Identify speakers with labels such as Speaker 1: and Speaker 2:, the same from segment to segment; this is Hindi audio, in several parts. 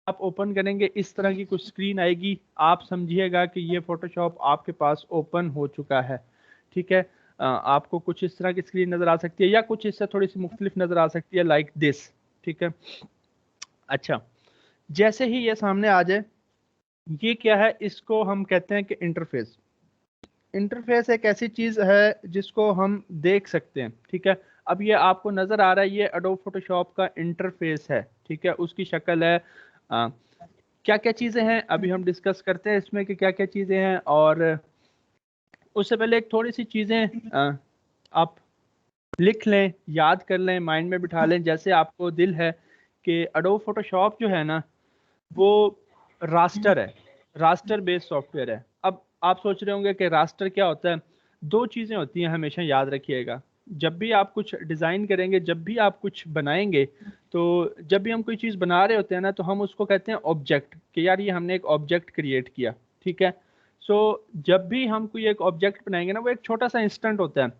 Speaker 1: आप ओपन करेंगे इस तरह की कुछ स्क्रीन आएगी, आप समझिएगा कि ये फोटोशॉप आपके पास ओपन हो चुका है। ठीक है, आपको कुछ इस तरह की स्क्रीन नजर आ सकती है या कुछ इससे थोड़ी सी मुख्तलिफ नजर आ सकती है, लाइक दिस। ठीक है, अच्छा, जैसे ही ये सामने आ जाए, ये क्या है, इसको हम कहते हैं कि इंटरफेस। इंटरफेस एक ऐसी चीज है जिसको हम देख सकते हैं। ठीक है, अब ये आपको नजर आ रहा है, ये एडोब फोटोशॉप का इंटरफेस है। ठीक है, उसकी शक्ल है। क्या क्या चीजें हैं अभी हम डिस्कस करते हैं इसमें कि क्या क्या चीजें हैं। और उससे पहले एक थोड़ी सी चीजें आप लिख लें, याद कर लें, माइंड में बिठा लें। जैसे आपको दिल है कि एडोब फोटोशॉप जो है ना, वो रास्टर है, रास्टर बेस्ड सॉफ्टवेयर है। अब आप सोच रहे होंगे कि रास्टर क्या होता है। दो चीजें होती हैं, हमेशा याद रखिएगा। जब भी आप कुछ डिजाइन करेंगे, जब भी आप कुछ बनाएंगे, तो जब भी हम कोई चीज बना रहे होते हैं ना, तो हम उसको कहते हैं ऑब्जेक्ट, कि यार ये हमने एक ऑब्जेक्ट क्रिएट किया। ठीक है, सो जब भी हम कोई एक ऑब्जेक्ट बनाएंगे ना, वो एक छोटा सा इंस्टेंट होता है।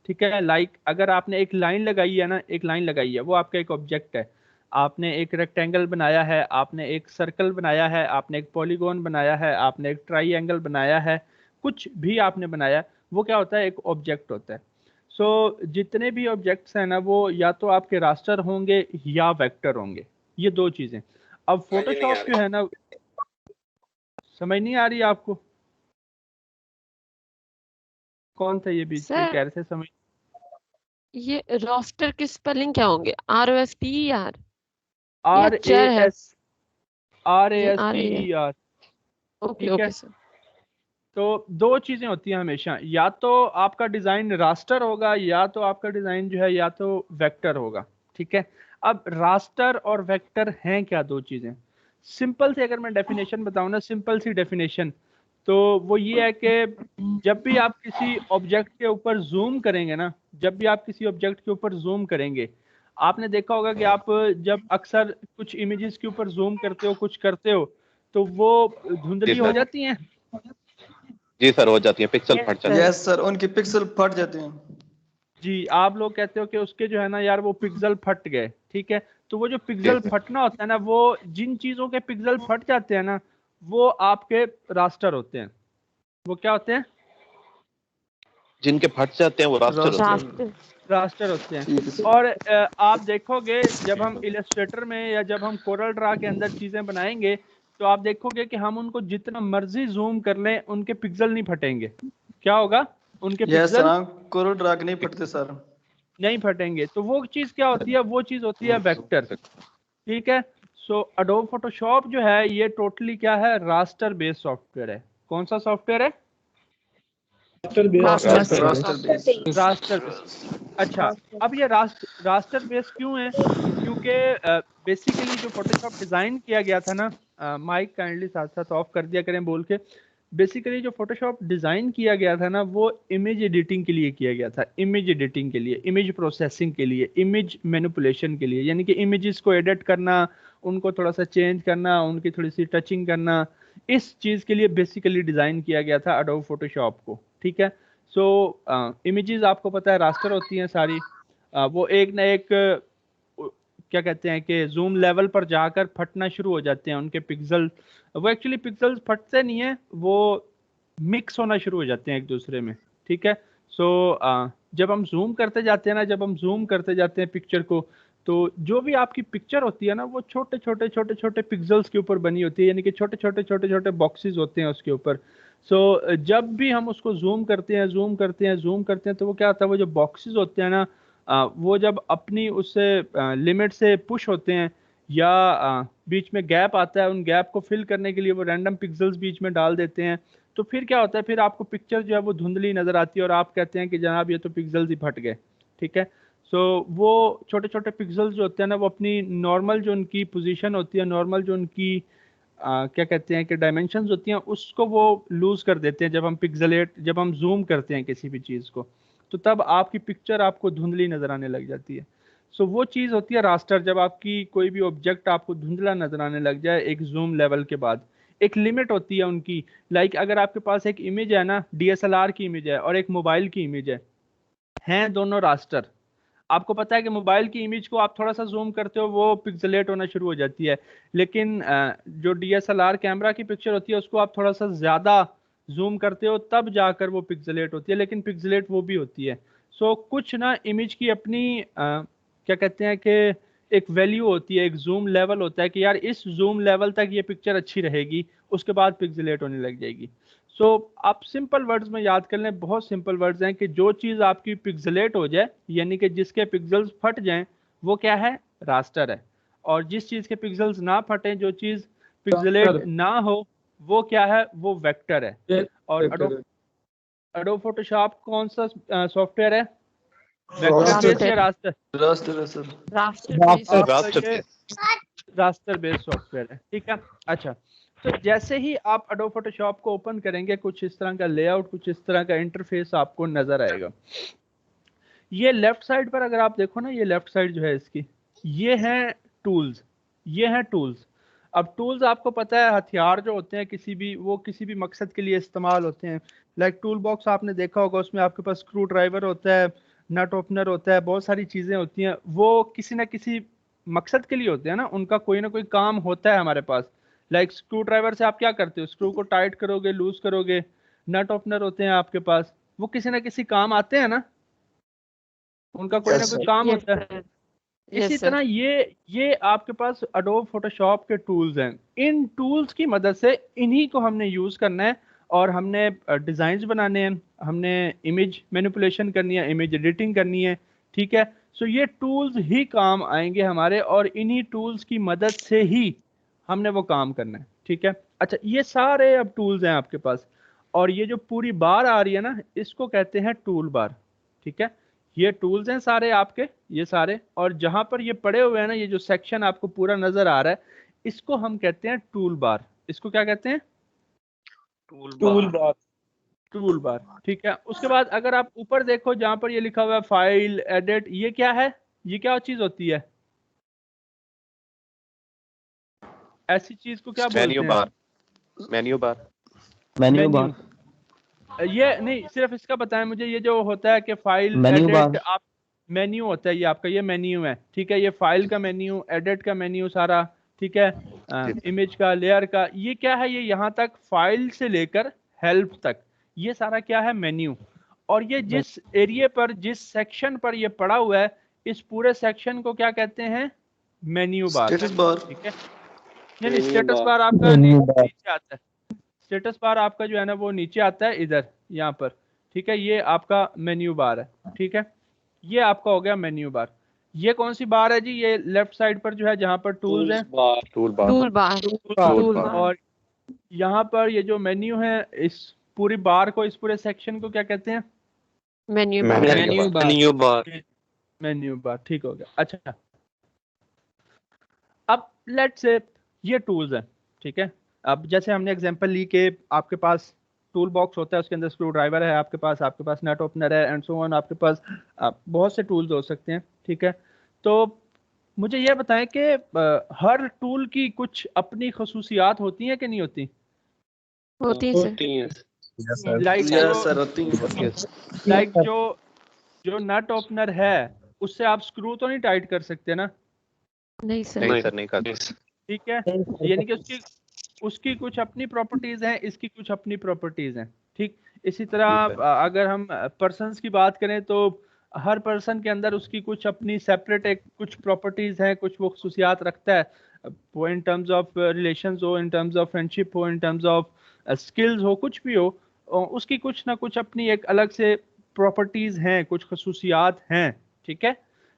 Speaker 1: ठीक है, लाइक अगर आपने एक लाइन लगाई है ना, एक लाइन लगाई है, वो आपका एक ऑब्जेक्ट है। आपने एक रेक्टेंगल बनाया है, आपने एक सर्कल बनाया है, आपने एक पॉलीगॉन बनाया है, आपने एक ट्राइएंगल बनाया है, कुछ भी आपने बनाया, वो क्या होता है, एक ऑब्जेक्ट होता है। सो जितने भी ऑब्जेक्ट्स हैं ना, वो या तो आपके रास्टर होंगे या वेक्टर होंगे, ये दो चीजें। अब फोटोशॉप जो है ना, समझ नहीं आ रही आपको? कौन था ये बीच में
Speaker 2: सर
Speaker 1: कह रहे थे समझ?
Speaker 2: ये रोस्टर की स्पेलिंग क्या होंगे? ROSTER या
Speaker 1: आर ए
Speaker 2: चर है?
Speaker 1: एस आर ए
Speaker 2: ये
Speaker 1: S T
Speaker 2: RAS।
Speaker 1: E R
Speaker 2: okay
Speaker 1: ठीक है,
Speaker 2: ओके सर।
Speaker 1: तो दो चीजें होती हैं हमेशा, या तो आपका डिजाइन रास्टर होगा, या तो आपका डिजाइन जो है या तो वेक्टर होगा। ठीक है, अब रास्टर और वेक्टर हैं क्या, दो चीजें। सिंपल से अगर मैं डेफिनेशन बताऊं ना, सिंपल सी डेफिनेशन, तो वो ये है कि जब भी आप किसी ऑब्जेक्ट के ऊपर जूम करेंगे ना, जब भी आप किसी ऑब्जेक्ट के ऊपर जूम करेंगे, आपने देखा होगा कि आप जब अक्सर कुछ इमेजेस के ऊपर जूम करते हो, कुछ करते हो, तो वो
Speaker 3: जी
Speaker 1: धुंधली हो
Speaker 3: सर।
Speaker 1: जाती हैं।
Speaker 3: जी सर, हो जाती है, पिक्सल फट जाते हैं।
Speaker 4: यस सर, उनके पिक्सल फट जाते हैं।
Speaker 1: जी, आप लोग कहते हो कि उसके जो है ना यार, वो पिक्सल फट गए। ठीक है, तो वो जो
Speaker 3: जी
Speaker 1: पिक्सल
Speaker 3: सर।
Speaker 1: फटना होता है ना, वो जिन चीजों के पिक्सल फट जाते हैं ना, वो आपके रास्टर होते हैं। वो क्या होते हैं?
Speaker 3: जिनके फट जाते हैं वो रास्टर होते हैं।
Speaker 4: रास्टर।
Speaker 2: रास्टर।
Speaker 1: रास्टर होते हैं।
Speaker 4: ठीक है सर।
Speaker 1: और आप देखोगे जब हम इलस्ट्रेटर में या जब हम कोरल ड्रा के अंदर चीजें बनाएंगे, तो आप देखोगे कि हम उनको जितना मर्जी जूम कर लें, उनके पिक्सल नहीं फटेंगे। क्या होगा? उनके
Speaker 4: यस सर,
Speaker 1: पिक्सल
Speaker 4: हाँ, कोरल ड्राग नहीं फटते सर।
Speaker 1: नहीं फटेंगे। तो वो चीज क्या होती है? वो चीज होती है वेक्टर। ठीक है, सो अडोब फोटोशॉप जो है, ये टोटली क्या है, रास्टर बेस्ड सॉफ्टवेयर है। कौन सा सॉफ्टवेयर है?
Speaker 2: Raster
Speaker 3: raster.
Speaker 2: Based
Speaker 4: raster
Speaker 2: software.
Speaker 4: Base.
Speaker 1: Raster based. अच्छा, अब ये रास्टर बेस्ड क्यों है? क्योंकि बेसिकली जो फोटोशॉप डिजाइन किया गया था ना, माइक काइंडली साथ साथ ऑफ कर दिया करें बोल के। बेसिकली जो फोटोशॉप डिजाइन किया गया था ना, वो इमेज एडिटिंग के लिए किया गया था, इमेज एडिटिंग के लिए, इमेज प्रोसेसिंग के लिए, इमेज मैनिपुलेशन के लिए, यानी कि इमेजेस को एडिट करना, उनको थोड़ा सा चेंज करना, उनकी थोड़ी सी टचिंग करना, इस चीज के लिए बेसिकली डिजाइन किया गया था अडोब फोटोशॉप को। ठीक है, सो इमेजेस आपको पता है रास्टर होती हैं सारी। वो एक ना एक क्या कहते हैं कि जूम लेवल पर जाकर फटना शुरू हो जाते हैं उनके पिक्सल। वो एक्चुअली पिक्सल्स फटते नहीं है, वो मिक्स होना शुरू हो जाते हैं एक दूसरे में। ठीक है, सो जब हम जूम करते जाते हैं ना, जब हम जूम करते जाते हैं पिक्चर को, तो जो भी आपकी पिक्चर होती है ना, वो छोटे छोटे छोटे छोटे पिक्सल्स के ऊपर बनी होती है, यानी कि छोटे छोटे छोटे छोटे बॉक्सेस होते हैं उसके ऊपर। सो जब भी हम उसको जूम करते हैं, जूम करते हैं, जूम करते हैं, तो वो क्या होता है, वो जो बॉक्सेस होते हैं ना, वो जब अपनी उससे लिमिट से पुश होते हैं, या बीच में गैप आता है, उन गैप को फिल करने के लिए वो रैंडम पिक्सल्स बीच में डाल देते हैं। तो फिर क्या होता है, फिर आपको पिक्चर जो है वो धुंधली नजर आती है, और आप कहते हैं कि जनाब ये तो पिक्सल्स ही फट गए। ठीक है, सो वो छोटे छोटे पिक्सल्स जो होते हैं ना, वो अपनी नॉर्मल जो उनकी पोजीशन होती है, नॉर्मल जो उनकी क्या कहते हैं कि डायमेंशंस होती हैं, उसको वो लूज कर देते हैं जब हम जूम करते हैं किसी भी चीज को, तो तब आपकी पिक्चर आपको धुंधली नजर आने लग जाती है। सो वो चीज होती है रास्टर, जब आपकी कोई भी ऑब्जेक्ट आपको धुंधला नजर आने लग जाए एक जूम लेवल के बाद। एक लिमिट होती है उनकी, लाइक अगर आपके पास एक इमेज है ना, DSLR की इमेज है और एक मोबाइल की इमेज है दोनों रास्टर। आपको पता है कि मोबाइल की इमेज को आप थोड़ा सा जूम करते हो वो पिक्सेलेट होना शुरू हो जाती है, लेकिन जो DSLR कैमरा की पिक्चर होती है उसको आप थोड़ा सा ज्यादा जूम करते हो तब जाकर वो पिक्सेलेट होती है, लेकिन पिक्सेलेट वो भी होती है। सो कुछ ना इमेज की अपनी क्या कहते हैं कि एक वैल्यू होती है, एक जूम लेवल होता है कि यार इस जूम लेवल तक ये पिक्चर अच्छी रहेगी, उसके बाद पिक्सेलेट होने लग जाएगी। सो आप सिंपल वर्ड्स में याद कर लें, बहुत सिंपल वर्ड्स हैं कि जो चीज़ आपकी पिक्सेलेट हो जाए यानी कि जिसके पिक्सेल्स फट जाएं वो क्या है, रास्टर है। और जिस चीज़ के पिक्सेल्स ना फटें, जो चीज़ पिक्सेलेट ना हो वो क्या है, वो वेक्टर है। और एडोब फोटोशॉप कौन सा सॉफ्टवेयर है, वेक्टर बेस्ड या रास्टर?
Speaker 4: रास्टर है sir.
Speaker 2: Raster
Speaker 1: raster based software है, ठीक है। अच्छा, तो जैसे ही आप एडोब फोटोशॉप को ओपन करेंगे कुछ इस तरह का लेआउट, कुछ इस तरह का इंटरफेस आपको नजर आएगा। ये लेफ्ट साइड पर अगर आप देखो ना, ये लेफ्ट साइड जो है इसकी, ये हैं टूल्स, ये हैं टूल्स। अब टूल्स आपको पता है हथियार जो होते हैं किसी भी, वो किसी भी मकसद के लिए इस्तेमाल होते हैं। लाइक टूल बॉक्स आपने देखा होगा, उसमें आपके पास स्क्रू ड्राइवर होता है, नट ओपनर होता है, बहुत सारी चीजें होती हैं, वो किसी ना किसी मकसद के लिए होते हैं ना, उनका कोई ना कोई काम होता है हमारे पास। लाइक स्क्रू ड्राइवर से आप क्या करते हो, स्क्रू को टाइट करोगे, लूज करोगे। नट ओपनर होते हैं आपके पास, वो किसी ना किसी काम आते हैं ना, उनका कोई ना कोई काम होता है। इसी तरह ये आपके पास एडोब फोटोशॉप के टूल्स हैं। इन टूल्स की मदद से इन्हीं को हमने यूज करना है और हमने डिजाइन्स बनाने हैं, हमने इमेज मैनिपुलेशन करनी है, इमेज एडिटिंग करनी है, ठीक है। सो ये टूल्स ही काम आएंगे हमारे और इन्हीं टूल्स की मदद से ही हमने वो काम करना है, ठीक है। अच्छा, ये सारे अब टूल्स हैं आपके पास और ये जो पूरी बार आ रही है ना, इसको कहते हैं टूल बार, ठीक है। ये टूल्स हैं सारे आपके, ये सारे, और जहां पर ये पड़े हुए हैं ना, ये जो सेक्शन आपको पूरा नजर आ रहा है, इसको हम कहते हैं टूल बार। इसको क्या कहते हैं,
Speaker 5: टूल बार।
Speaker 1: टूल बार, ठीक है। उसके बाद अगर आप ऊपर देखो जहां पर ये लिखा हुआ है फाइल एडिट, ये क्या है, ये क्या चीज होती है, ऐसी चीज को क्या बोलते
Speaker 3: मेन्यू
Speaker 1: हैं?
Speaker 3: बार, मेन्यू बार,
Speaker 5: मेन्यू बार।
Speaker 1: ये नहीं, सिर्फ इसका बताएं मुझे, ये जो होता है कि फाइल
Speaker 5: मेन्यू
Speaker 1: एडिट,
Speaker 5: बार।
Speaker 1: आप मेन्यू होता है ये आपका, ये मेन्यू है, ठीक है। ये फाइल का मेन्यू, एडिट का मेन्यू सारा, ठीक है, इमेज का, लेयर का, ये क्या है, ये यहाँ तक फाइल से लेकर हेल्प तक ये सारा क्या है, मेन्यू। और ये जिस एरिया पर, जिस सेक्शन पर ये पड़ा हुआ है, इस पूरे सेक्शन को क्या कहते हैं, मेन्यू बार,
Speaker 4: स्टेटस बार।
Speaker 1: ठीक है। नहीं, स्टेटस बार आपका नीचे आता है, स्टेटस बार आपका जो है ना वो नीचे आता है इधर, यहाँ पर, ठीक है। ये आपका मेन्यू बार है, ठीक है। ये आपका हो गया मेन्यू बार। ये कौन सी बार है जी, ये लेफ्ट साइड पर जो है जहां पर टूल्स हैं,
Speaker 3: टूल बार,
Speaker 1: और यहाँ पर ये जो मेन्यू है, इस पूरी बार को, इस पूरे सेक्शन को क्या कहते हैं,
Speaker 2: मेन्यू बार।
Speaker 1: मेन्यू बार, ठीक हो गया। अच्छा, अब लेट्स से ये टूल्स हैं, ठीक है। अब जैसे हमने एग्जांपल ली कि आपके पास टूल बॉक्स होता है, उसके अंदर स्क्रू ड्राइवर है आपके पास नट ओपनर है, एंड सो ऑन, आपके पास बहुत से टूल्स हो सकते हैं, ठीक है। तो मुझे ये बताएं कि हर टूल की कुछ अपनी खसूसियात होती हैं कि नहीं होती?
Speaker 2: होती है सर।
Speaker 1: लाइक
Speaker 4: यस सर, होती है।
Speaker 1: लाइक जो नट ओपनर है उससे आप स्क्रू तो नहीं टाइट कर सकते ना,
Speaker 2: नहीं सर।
Speaker 3: नहीं सर, नहीं करते।
Speaker 1: ठीक है। यानी कि उसकी कुछ अपनी प्रॉपर्टीज हैं, इसकी कुछ अपनी प्रॉपर्टीज हैं, ठीक। इसी तरह अगर हम पर्सन्स की बात करें तो हर पर्सन के अंदर उसकी कुछ अपनी सेपरेट एक कुछ प्रॉपर्टीज हैं, कुछ वो खसूसियात रखता है, वो इन टर्म्स ऑफ रिलेशंस हो, इन टर्म्स ऑफ फ्रेंडशिप हो, इन टर्म्स ऑफ स्किल्स हो, कुछ भी हो, उसकी कुछ ना कुछ अपनी एक अलग से प्रॉपर्टीज हैं, कुछ खसूसियात हैं, ठीक है।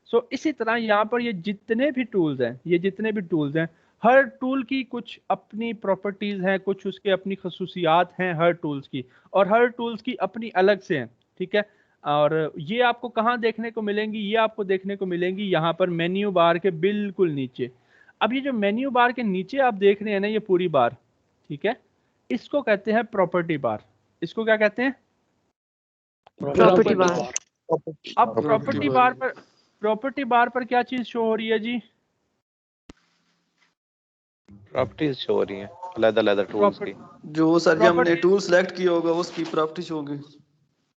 Speaker 1: सो इसी तरह यहाँ पर ये जितने भी टूल्स हैं, हर टूल की कुछ अपनी प्रॉपर्टीज हैं, कुछ उसके अपनी खसूसियात हैं हर टूल्स की, और हर टूल्स की अपनी अलग से हैं, ठीक है। और ये आपको कहाँ देखने को मिलेंगी, ये आपको देखने को मिलेंगी यहाँ पर मेन्यू बार के बिल्कुल नीचे। अब ये जो मेन्यू बार के नीचे आप देख रहे हैं ना, ये पूरी बार, ठीक है, इसको कहते हैं प्रॉपर्टी बार। इसको क्या कहते हैं,
Speaker 2: प्रॉपर्टी बार।
Speaker 1: अब प्रॉपर्टी बार पर क्या चीज शो हो रही है जी,
Speaker 3: प्रॉपर्टीज शो हो रही हैं अलग अलग टूल्स की।
Speaker 4: जो सर जी हमने टूल सेलेक्ट किया होगा उसकी प्रॉपर्टीज होगी।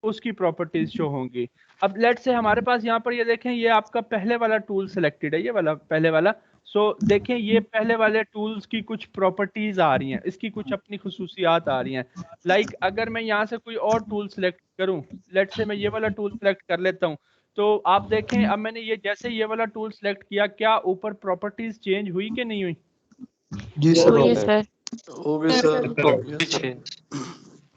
Speaker 1: उसकी प्रॉपर्टीज शो होंगी। अब लेट से हमारे पास यहाँ पर ये देखें, ये आपका पहले वाला टूल सिलेक्टेड है, ये वाला पहले वाला। सो देखें ये पहले वाले टूल्स की कुछ प्रॉपर्टीज आ रही हैं, इसकी कुछ अपनी खुसूसियात आ रही हैं। लाइक अगर मैं यहाँ से कोई और टूल सिलेक्ट करूँ, लेट से मैं ये वाला टूल सिलेक्ट कर लेता हूँ, तो आप देखें अब मैंने ये जैसे ये वाला टूल सिलेक्ट किया, क्या ऊपर प्रॉपर्टीज चेंज हुई कि नहीं हुई?
Speaker 4: जी सर
Speaker 2: हुई है सर।
Speaker 4: हो गए सर।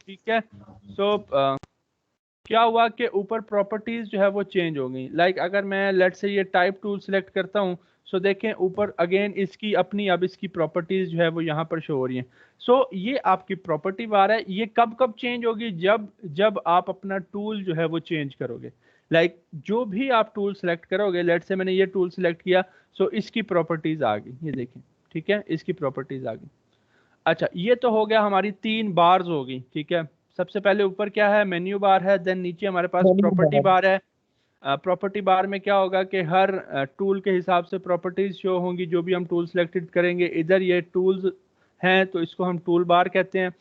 Speaker 1: ठीक है। सो क्या हुआ कि ऊपर प्रॉपर्टीज जो है वो चेंज हो गई। लाइक अगर मैं लेट से ये टाइप टूल सिलेक्ट करता हूँ, सो देखें ऊपर अगेन इसकी अपनी अब इसकी प्रॉपर्टीज जो है वो यहाँ पर शो हो रही हैं। सो ये आपकी प्रॉपर्टी बार है। ये कब कब चेंज होगी? जब आप अपना टूल जो है वो चेंज करोगे। लाइक जो भी आप टूल सेलेक्ट करोगे, लेट से मैंने ये टूल सेलेक्ट किया, सो इसकी प्रॉपर्टीज आ गई, ये देखें, ठीक है, इसकी प्रॉपर्टीज आ गई। अच्छा, ये तो हो गया, हमारी 3 बार्स हो गई, ठीक है। सबसे पहले ऊपर क्या है? मेन्यू बार है, देन नीचे हमारे पास प्रॉपर्टी बार है। प्रॉपर्टी बार में क्या होगा कि हर टूल के हिसाब से प्रॉपर्टीज शो होंगी, जो भी हम टूल सिलेक्टेड करेंगे। इधर ये टूल्स हैं तो इसको हम टूल बार कहते हैं।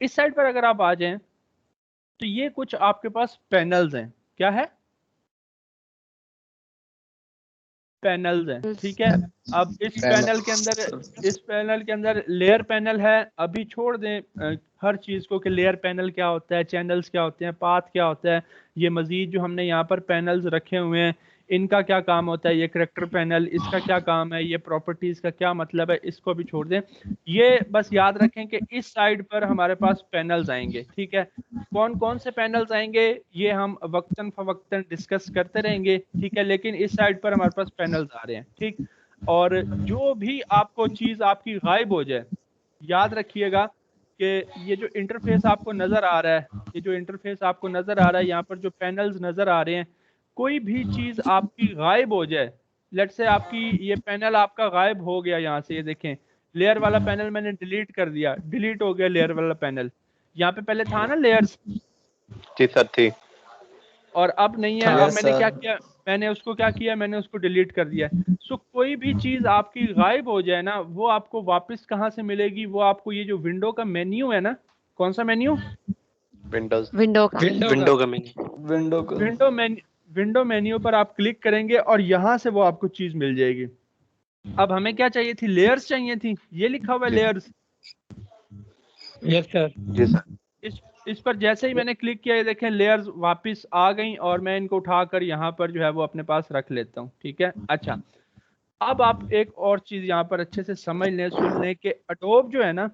Speaker 1: इस साइड पर अगर आप आ जाएं तो ये कुछ आपके पास पैनल्स हैं। क्या है? पैनल्स हैं, ठीक है। अब इस पैनल के अंदर लेयर पैनल है। अभी छोड़ दें हर चीज को कि लेयर पैनल क्या होता है, चैनल्स क्या होते हैं, पाथ क्या होता है। ये मजीद जो हमने यहाँ पर पैनल्स रखे हुए हैं, इनका क्या काम होता है, ये करेक्टर पैनल, इसका क्या काम है, ये प्रॉपर्टीज का क्या मतलब है, इसको भी छोड़ दें। ये बस याद रखें कि इस साइड पर हमारे पास पैनल्स आएंगे, ठीक है। कौन कौन से पैनल्स आएंगे ये हम वक्तन फवक्तन डिस्कस करते रहेंगे, ठीक है, लेकिन इस साइड पर हमारे पास पैनल्स आ रहे हैं, ठीक। और जो भी आपको चीज आपकी गायब हो जाए, याद रखिएगा कि ये जो इंटरफेस आपको नजर आ रहा है, ये जो इंटरफेस आपको नजर आ रहा है, यहाँ पर जो पैनल्स नजर आ रहे हैं, कोई भी चीज आपकी गायब हो जाए, लेट से आपकी ये पैनल आपका गायब हो गया यहाँ से, ये देखें लेयर वाला पैनल मैंने डिलीट कर दिया, डिलीट हो गया लेयर वाला पैनल। यहाँ पे पहले था ना लेयर्स,
Speaker 3: जी सर थी,
Speaker 1: और अब नहीं है। अब मैंने क्या किया, मैंने उसको क्या किया, मैंने उसको डिलीट कर दिया। सो कोई भी चीज आपकी गायब हो जाए ना, वो आपको वापस कहाँ से मिलेगी? वो आपको ये जो विंडो का मेन्यू है ना, कौन सा मेन्यू?
Speaker 2: विंडो
Speaker 1: मेन्यू पर आप क्लिक करेंगे और यहाँ से वो आपको चीज मिल जाएगी। अब हमें क्या चाहिए थी? लेयर्स चाहिए थी। ये लिखा हुआ है लेयर्स।
Speaker 5: Yes sir.
Speaker 3: जी सर।
Speaker 1: इस पर जैसे ही मैंने क्लिक किया, ये देखें लेयर्स वापस आ गई, और मैं इनको उठाकर यहाँ पर जो है वो अपने पास रख लेता हूँ, ठीक है। अच्छा, अब आप एक और चीज यहाँ पर अच्छे से समझ लें, सुन लें कि एडोब जो है ना,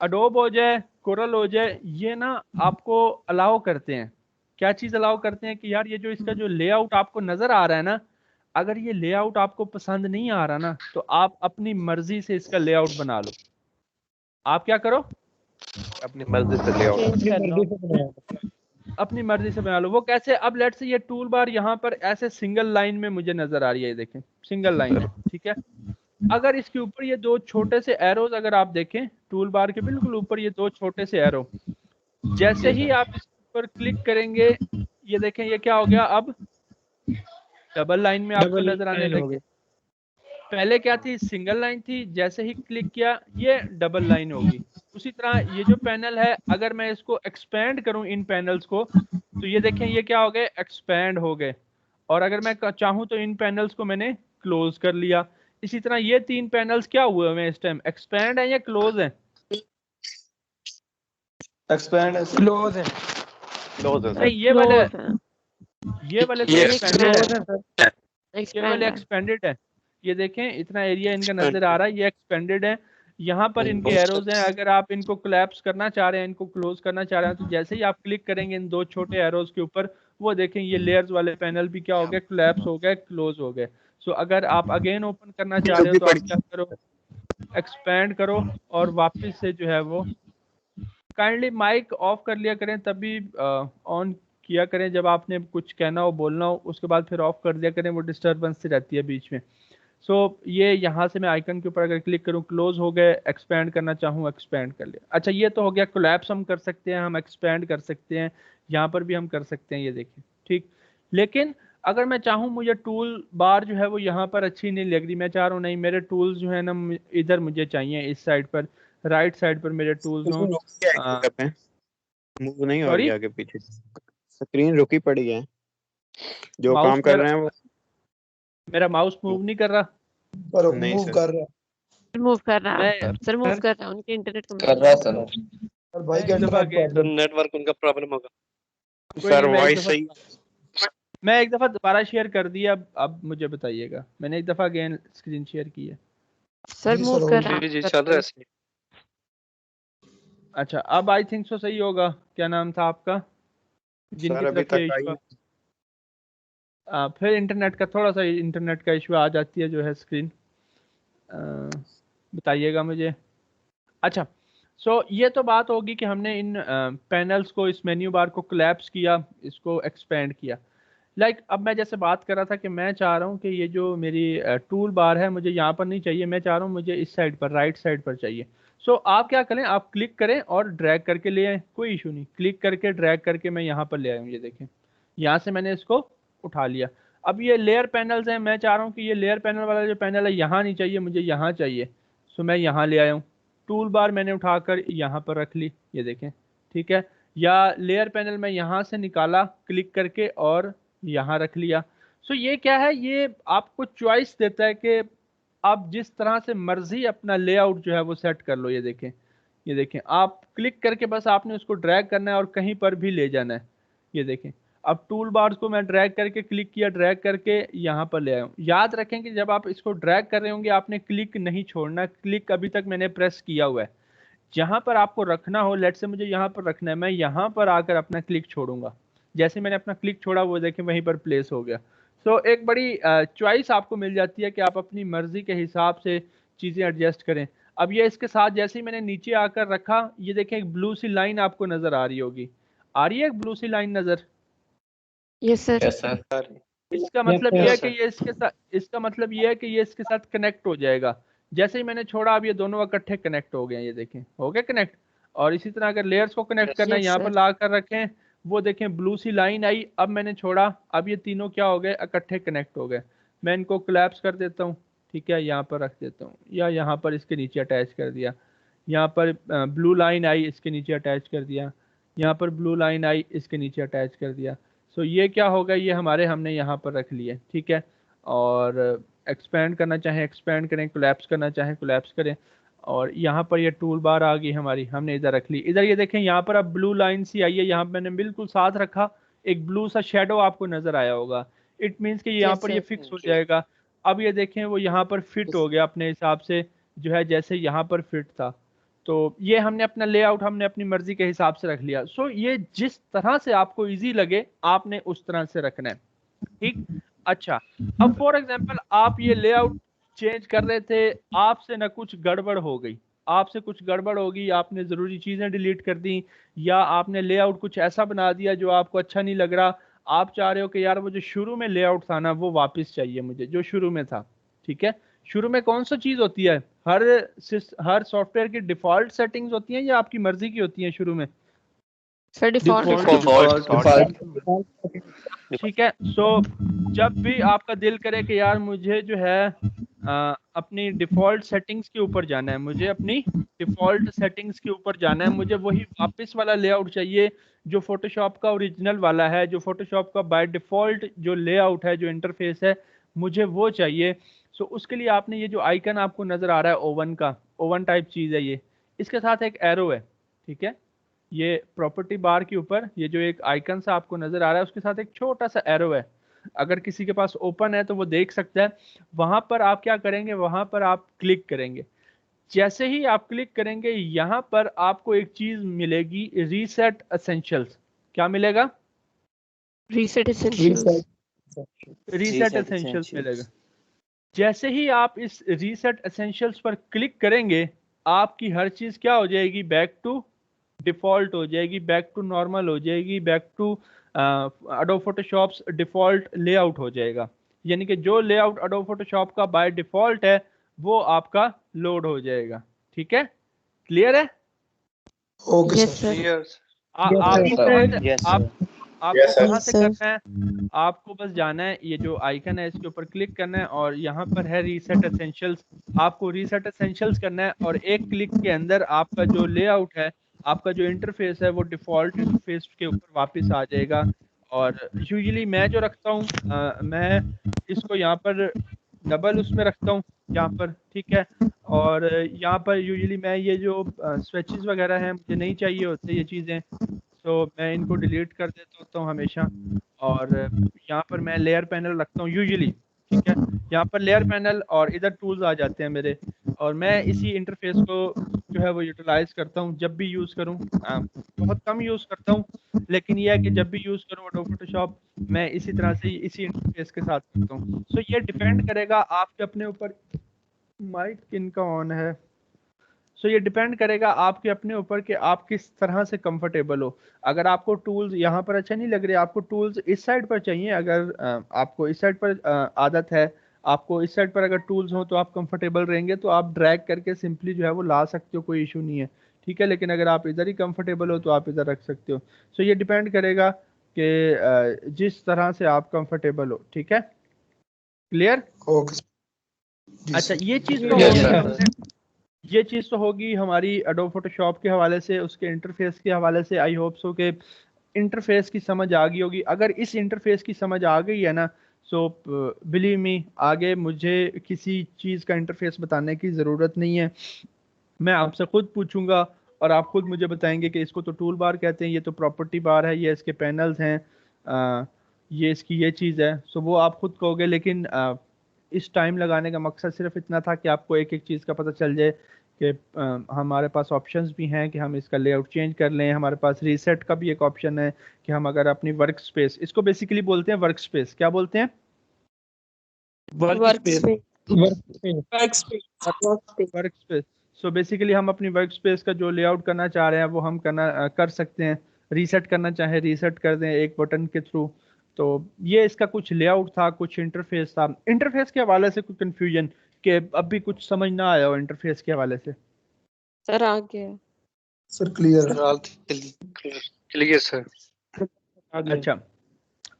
Speaker 1: एडोब हो जाए, कोरल हो जाए, ये ना आपको अलाउ करते हैं। क्या चीज अलाउ करते हैं कि यार ये जो इसका जो लेआउट आपको नजर आ रहा है ना, अगर ये लेआउट आपको पसंद नहीं आ रहा ना, तो आप अपनी मर्जी से इसका लेआउट बना लो। आप क्या करो?
Speaker 3: अपनी मर्जी से ले आओ।
Speaker 1: अपनी मर्जी से बना लो। वो कैसे? अब लेट से ये टूल बार यहाँ पर ऐसे सिंगल लाइन में मुझे नजर आ रही है, देखें सिंगल लाइन है, ठीक है। अगर इसके ऊपर ये 2 छोटे से एरोज अगर आप देखें, टूल बार के बिल्कुल ऊपर ये 2 छोटे से एरो, जैसे ही आप इस पर क्लिक करेंगे, ये देखें ये क्या हो गया, अब डबल लाइन में आपको नजर आने लगे। पहले क्या थी? सिंगल लाइन थी। जैसे ही क्लिक किया ये डबल लाइन होगी। उसी तरह ये जो पैनल है, अगर मैं इसको एक्सपेंड करूं इन पैनल्स को, तो ये देखें ये क्या हो गए? एक्सपेंड हो गए। और अगर मैं चाहूं तो इन पैनल्स को मैंने क्लोज कर लिया। इसी तरह ये 3 पैनल्स क्या हुए हैं इस टाइम? एक्सपेंड है या क्लोज है?
Speaker 4: एक्सपेंड है,
Speaker 5: क्लोज है।
Speaker 1: नहीं, ये वाले एक्सपेंडेड है। ये देखें इतना एरिया इनका नजर आ रहा है, ये एक्सपेंडेड है। यहाँ पर इनके एरोज हैं। अगर आप इनको कोलैप्स करना चाह रहे हैं, इनको क्लोज करना चाह रहे हैं, तो जैसे ही आप क्लिक करेंगे इन 2 छोटे एरोज के ऊपर, वो देखें ये लेयर्स वाले पैनल भी क्या हो गए? कोलैप्स हो गए, क्लोज हो गए। सो अगर आप अगेन ओपन करना चाह रहे हो तो आप क्या करो? एक्सपेंड करो और वापस से जो है वो, काइंडली माइक ऑफ कर लिया करें, तभी ऑन किया करें जब आपने कुछ कहना हो, बोलना हो, उसके बाद फिर ऑफ कर दिया करें, वो डिस्टर्बेंस से रहती है बीच में। सो ये यहाँ से मैं आइकन के ऊपर अगर क्लिक करूँ, क्लोज हो गए। एक्सपेंड करना चाहूँ, एक्सपेंड कर लिया। अच्छा, ये तो हो गया कोलैप्स हम कर सकते हैं, हम एक्सपेंड कर सकते हैं, यहाँ पर भी हम कर सकते हैं, ये देखिए, ठीक। लेकिन अगर मैं चाहूँ, मुझे टूल बार जो है वो यहाँ पर अच्छी नहीं लग रही, मैं चाह रहा हूँ नहीं मेरे टूल्स जो है ना इधर मुझे चाहिए, इस साइड पर, राइट साइड पर मेरे टूल्स हों।
Speaker 6: मूव नहीं हो
Speaker 1: Sorry?
Speaker 6: रही आगे पीछे, स्क्रीन रुकी पड़ी है, जो
Speaker 1: माउस
Speaker 6: काम कर रहे हैं वो
Speaker 1: मेरा माउस मूव नहीं कर रहा।
Speaker 4: पर
Speaker 6: नहीं
Speaker 4: मूव
Speaker 6: सर।
Speaker 4: कर रहा है।
Speaker 2: मूव कर रहा है
Speaker 1: मैं
Speaker 2: सर, मूव
Speaker 1: सर
Speaker 2: कर रहा है, उनके इंटरनेट
Speaker 7: कर रहा है सर।
Speaker 4: और भाई
Speaker 1: मैं
Speaker 4: का
Speaker 1: एक दफा
Speaker 4: इंटरनेट
Speaker 1: गया
Speaker 3: तो नेटवर्क उनका प्रॉब्लम होगा।
Speaker 1: कोई
Speaker 6: सर
Speaker 1: नहीं, मैं एक
Speaker 6: वॉइस
Speaker 1: दफा
Speaker 6: सही
Speaker 1: मैं एक दफा दोबारा शेयर कर दिया। अब मुझे बताइएगा, मैंने एक दफा अगेन स्क्रीन शेयर की है।
Speaker 2: सर,
Speaker 4: जी
Speaker 2: मूव
Speaker 4: सर,
Speaker 2: कर रहा
Speaker 3: जी जी
Speaker 2: है।
Speaker 3: चल रहा है ऐसे।
Speaker 1: अच्छा, अब आई थिंक सो सही होगा। क्या नाम था आपका, जिनकी
Speaker 6: सर अभी
Speaker 1: तरफ ये
Speaker 6: तक आई
Speaker 1: इशू? फिर इंटरनेट का थोड़ा सा इंटरनेट का इशू आ जाती है जो है स्क्रीन। बताइएगा मुझे। अच्छा, सो ये तो बात होगी कि हमने इन पैनल्स को, इस मेन्यू बार को कोलैप्स किया, इसको एक्सपेंड किया। अब मैं जैसे बात कर रहा था कि मैं चाह रहा हूँ कि ये जो मेरी टूल बार है मुझे यहाँ पर नहीं चाहिए, मैं चाह रहा हूँ मुझे इस साइड पर, राइट साइड पर चाहिए। सो आप क्या करें, आप क्लिक करें और ड्रैग करके ले आएँ, कोई इशू नहीं। क्लिक करके ड्रैग करके मैं यहाँ पर ले आया हूँ, ये देखें, यहाँ से मैंने इसको उठा लिया। अब ये लेयर पैनल्स हैं, मैं चाह रहा हूँ कि ये लेयर पैनल वाला जो पैनल है यहाँ नहीं चाहिए, मुझे यहाँ चाहिए। सो मैं यहाँ ले आया हूँ, टूल बार मैंने उठाकर यहाँ पर रख ली, ये देखें, ठीक है। या लेयर पैनल में यहाँ से निकाला क्लिक करके और यहाँ रख लिया। सो ये क्या है, ये आपको चॉइस देता है कि आप जिस तरह से मर्जी अपना लेआउट जो है वो सेट कर लो। ये देखें, आप क्लिक करके बस आपने उसको ड्रैग करना है और कहीं पर भी ले जाना है। ये देखें, अब टूल बार्स को मैं ड्रैग करके क्लिक किया, ड्रैग करके यहाँ पर ले आया हूँ। याद रखें कि जब आप इसको ड्रैग कर रहे होंगे आपने क्लिक नहीं छोड़ना, क्लिक अभी तक मैंने प्रेस किया हुआ है। जहाँ पर आपको रखना हो, लेट से मुझे यहाँ पर रखना है, मैं यहाँ पर आकर अपना क्लिक छोड़ूंगा। जैसे मैंने अपना क्लिक छोड़ा वो देखें वहीं पर प्लेस हो गया। सो एक बड़ी चॉइस आपको मिल जाती है कि आप अपनी मर्जी के हिसाब से चीज़ें एडजस्ट करें। अब ये इसके साथ जैसे ही मैंने नीचे आकर रखा, ये देखें एक ब्लू सी लाइन आपको नजर आ रही होगी, आ रही है एक ब्लू सी लाइन नजर?
Speaker 2: Yes sir.
Speaker 7: Yes sir.
Speaker 1: इसका मतलब ये है
Speaker 7: sir.
Speaker 1: कि ये इसके साथ, इसका मतलब ये है कि ये इसके साथ कनेक्ट हो जाएगा। जैसे ही मैंने छोड़ा अब ये दोनों इकट्ठे कनेक्ट हो गए, ये देखें हो गए कनेक्ट। और इसी तरह अगर लेयर्स को कनेक्ट करना है,
Speaker 2: Yes,
Speaker 1: यहाँ
Speaker 2: sir.
Speaker 1: पर ला कर रखें, वो देखें ब्लू सी लाइन आई, अब मैंने छोड़ा, अब ये तीनों क्या हो गए, इकट्ठे कनेक्ट हो गए। मैं इनको कोलैप्स कर देता हूँ, ठीक है, यहाँ पर रख देता हूँ, या यहाँ पर इसके नीचे अटैच कर दिया। यहाँ पर ब्लू लाइन आई, इसके नीचे अटैच कर दिया। यहाँ पर ब्लू लाइन आई, इसके नीचे अटैच कर दिया। सो ये क्या होगा, ये हमने यहाँ पर रख लिए, ठीक है। और एक्सपेंड करना चाहें एक्सपेंड करें, कोलैप्स करना चाहें कोलैप्स करें। और यहाँ पर ये टूल बार आ गई हमारी, हमने इधर रख ली। इधर ये देखें, यहाँ पर अब ब्लू लाइन सी आई है, यहाँ पर मैंने बिल्कुल साथ रखा, एक ब्लू सा शेडो आपको नजर आया होगा। इट मीन्स कि यहाँ
Speaker 2: Yes,
Speaker 1: पर ये
Speaker 2: sir.
Speaker 1: फिक्स हो जाएगा। अब ये देखें वो यहाँ पर फिट हो गया अपने हिसाब से, जो है जैसे यहाँ पर फिट था। तो ये हमने अपना लेआउट हमने अपनी मर्जी के हिसाब से रख लिया। सो ये जिस तरह से आपको इजी लगे आपने उस तरह से रखना है, ठीक। अच्छा, अब फॉर एग्जांपल आप ये लेआउट चेंज कर रहे थे, आपसे ना कुछ गड़बड़ हो गई, आपसे कुछ गड़बड़ होगी, आपने ज़रूरी चीज़ें डिलीट कर दी, या आपने लेआउट कुछ ऐसा बना दिया जो आपको अच्छा नहीं लग रहा। आप चाह रहे हो कि यार वो जो शुरू में लेआउट था ना वो वापस चाहिए मुझे, जो शुरू में था, ठीक है। शुरू में कौन सा चीज़ होती है, हर सॉफ्टवेयर की डिफ़ॉल्ट सेटिंग्स होती हैं या आपकी मर्जी की होती हैं शुरू में?
Speaker 2: Sir, default.
Speaker 1: ठीक है। सो जब भी आपका दिल करे कि यार मुझे जो है अपनी डिफ़ॉल्ट सेटिंग्स के ऊपर जाना है, मुझे अपनी डिफ़ॉल्ट सेटिंग्स के ऊपर जाना है, मुझे वही वापस वाला लेआउट चाहिए जो फोटोशॉप का ओरिजिनल वाला है, जो फोटोशॉप का बाय डिफ़ॉल्ट जो लेआउट है, जो इंटरफेस है, मुझे वो चाहिए। सो उसके लिए आपने ये जो आइकन आपको नज़र आ रहा है ओवन का, ओवन टाइप चीज़ है ये, इसके साथ एक एरो है, ठीक है। ये प्रॉपर्टी बार के ऊपर ये जो एक आइकन सा आपको नज़र आ रहा है उसके साथ एक छोटा सा एरो है। अगर किसी के पास ओपन है तो वो देख सकता है। वहां पर आप क्या करेंगे, वहां पर आप क्लिक करेंगे। जैसे ही आप क्लिक करेंगे यहाँ पर आपको एक चीज मिलेगी, रीसेट एसेंशियल्स। क्या मिलेगा?
Speaker 2: Reset essentials.
Speaker 1: रीसेट एसेंशियल्स मिलेगा। जैसे ही आप इस रीसेट एसेंशियल्स पर क्लिक करेंगे आपकी हर चीज क्या हो जाएगी, बैक टू डिफॉल्ट हो जाएगी, बैक टू नॉर्मल हो जाएगी, back to Adobe Photoshop default layout हो जाएगा। यानी कि जो लेआउट एडोब फोटोशॉप का बाय डिफॉल्ट है वो आपका लोड हो जाएगा। ठीक है, क्लियर है?
Speaker 4: Okay
Speaker 2: yes
Speaker 4: sir.
Speaker 2: सर।
Speaker 1: आपको कहाँ से करना है, आपको बस जाना है, ये जो आइकन है इसके ऊपर क्लिक करना है और यहाँ पर है रीसेट एसेंशियल्स। आपको रीसेट एसेंशियल्स करना है और एक क्लिक के अंदर आपका जो लेआउट है आपका जो इंटरफेस है वो डिफ़ॉल्ट इंटरफेस के ऊपर वापस आ जाएगा। और यूजुअली मैं जो रखता हूँ मैं इसको यहाँ पर डबल उसमें रखता हूँ यहाँ पर, ठीक है। और यहाँ पर यूजुअली मैं ये जो स्विचेस वगैरह हैं मुझे नहीं चाहिए होते ये चीज़ें, तो मैं इनको डिलीट कर देता होता हूँ हमेशा। और यहाँ पर मैं लेयर पैनल रखता हूँ यूजुअली, ठीक है। यहाँ पर लेयर पैनल और इधर टूल्स आ जाते हैं मेरे, और मैं इसी इंटरफेस को जो है वो यूटिलाइज करता हूँ जब भी यूज़ करूँ। बहुत कम यूज़ करता हूँ, लेकिन ये है कि जब भी यूज़ करूँ एडोब फोटोशॉप मैं इसी तरह से इसी इंटरफेस के साथ करता हूँ। सो ये डिपेंड करेगा आपके अपने ऊपर। माइक किनका ऑन है? सो ये डिपेंड करेगा आपके अपने ऊपर कि आप किस तरह से कंफर्टेबल हो। अगर आपको टूल्स यहाँ पर अच्छे नहीं लग रहे, आपको टूल्स इस साइड पर चाहिए, अगर आपको इस साइड पर आदत है, आपको इस साइड पर अगर टूल्स हो तो आप कंफर्टेबल रहेंगे, तो आप ड्रैग करके सिंपली जो है वो ला सकते हो, कोई इशू नहीं है, ठीक है। लेकिन अगर आप इधर ही कंफर्टेबल हो तो आप इधर रख सकते हो। सो ये डिपेंड करेगा कि जिस तरह से आप कंफर्टेबल हो, ठीक है। क्लियर?
Speaker 4: ओके जी
Speaker 1: अच्छा,
Speaker 4: सर।
Speaker 1: ये चीज़ तो
Speaker 5: Yes,
Speaker 1: होगी
Speaker 5: sir.
Speaker 1: हमने, ये चीज़ तो होगी हमारी एडोब फोटोशॉप के हवाले से, उसके इंटरफेस के हवाले से। आई होप सो के इंटरफेस की समझ आ गई होगी। अगर इस इंटरफेस की समझ आ गई है ना, सो बिलीव मी, आगे मुझे किसी चीज़ का इंटरफेस बताने की ज़रूरत नहीं है। मैं आपसे खुद पूछूंगा और आप खुद मुझे बताएंगे कि इसको तो टूल बार कहते हैं, ये तो प्रॉपर्टी बार है, ये इसके पैनल्स हैं, ये इसकी ये चीज़ है। सो वो आप खुद कहोगे, लेकिन इस टाइम लगाने का मकसद सिर्फ इतना था कि आपको एक एक चीज़ का पता चल जाए कि हमारे पास ऑप्शंस भी हैं कि हम इसका लेआउट चेंज कर लें। हमारे पास रीसेट का भी एक ऑप्शन है कि हम अगर अपनी वर्क स्पेस, इसको बेसिकली बोलते हैं वर्क स्पेस, क्या बोलते हैं?
Speaker 2: Workspace.
Speaker 1: Work space. So basically हम अपनी वर्क स्पेस का जो लेआउट करना चाह रहे हैं वो हम कर सकते हैं। रीसेट करना चाहे रीसेट कर दें एक बटन के थ्रू। तो ये इसका कुछ लेआउट था, कुछ इंटरफेस था। इंटरफेस के हवाले से कुछ कंफ्यूजन कि अभी कुछ समझ ना आया हो इंटरफेस के हवाले से?
Speaker 2: सर आ गया।
Speaker 4: Sir clear
Speaker 3: clear sir.
Speaker 1: अच्छा,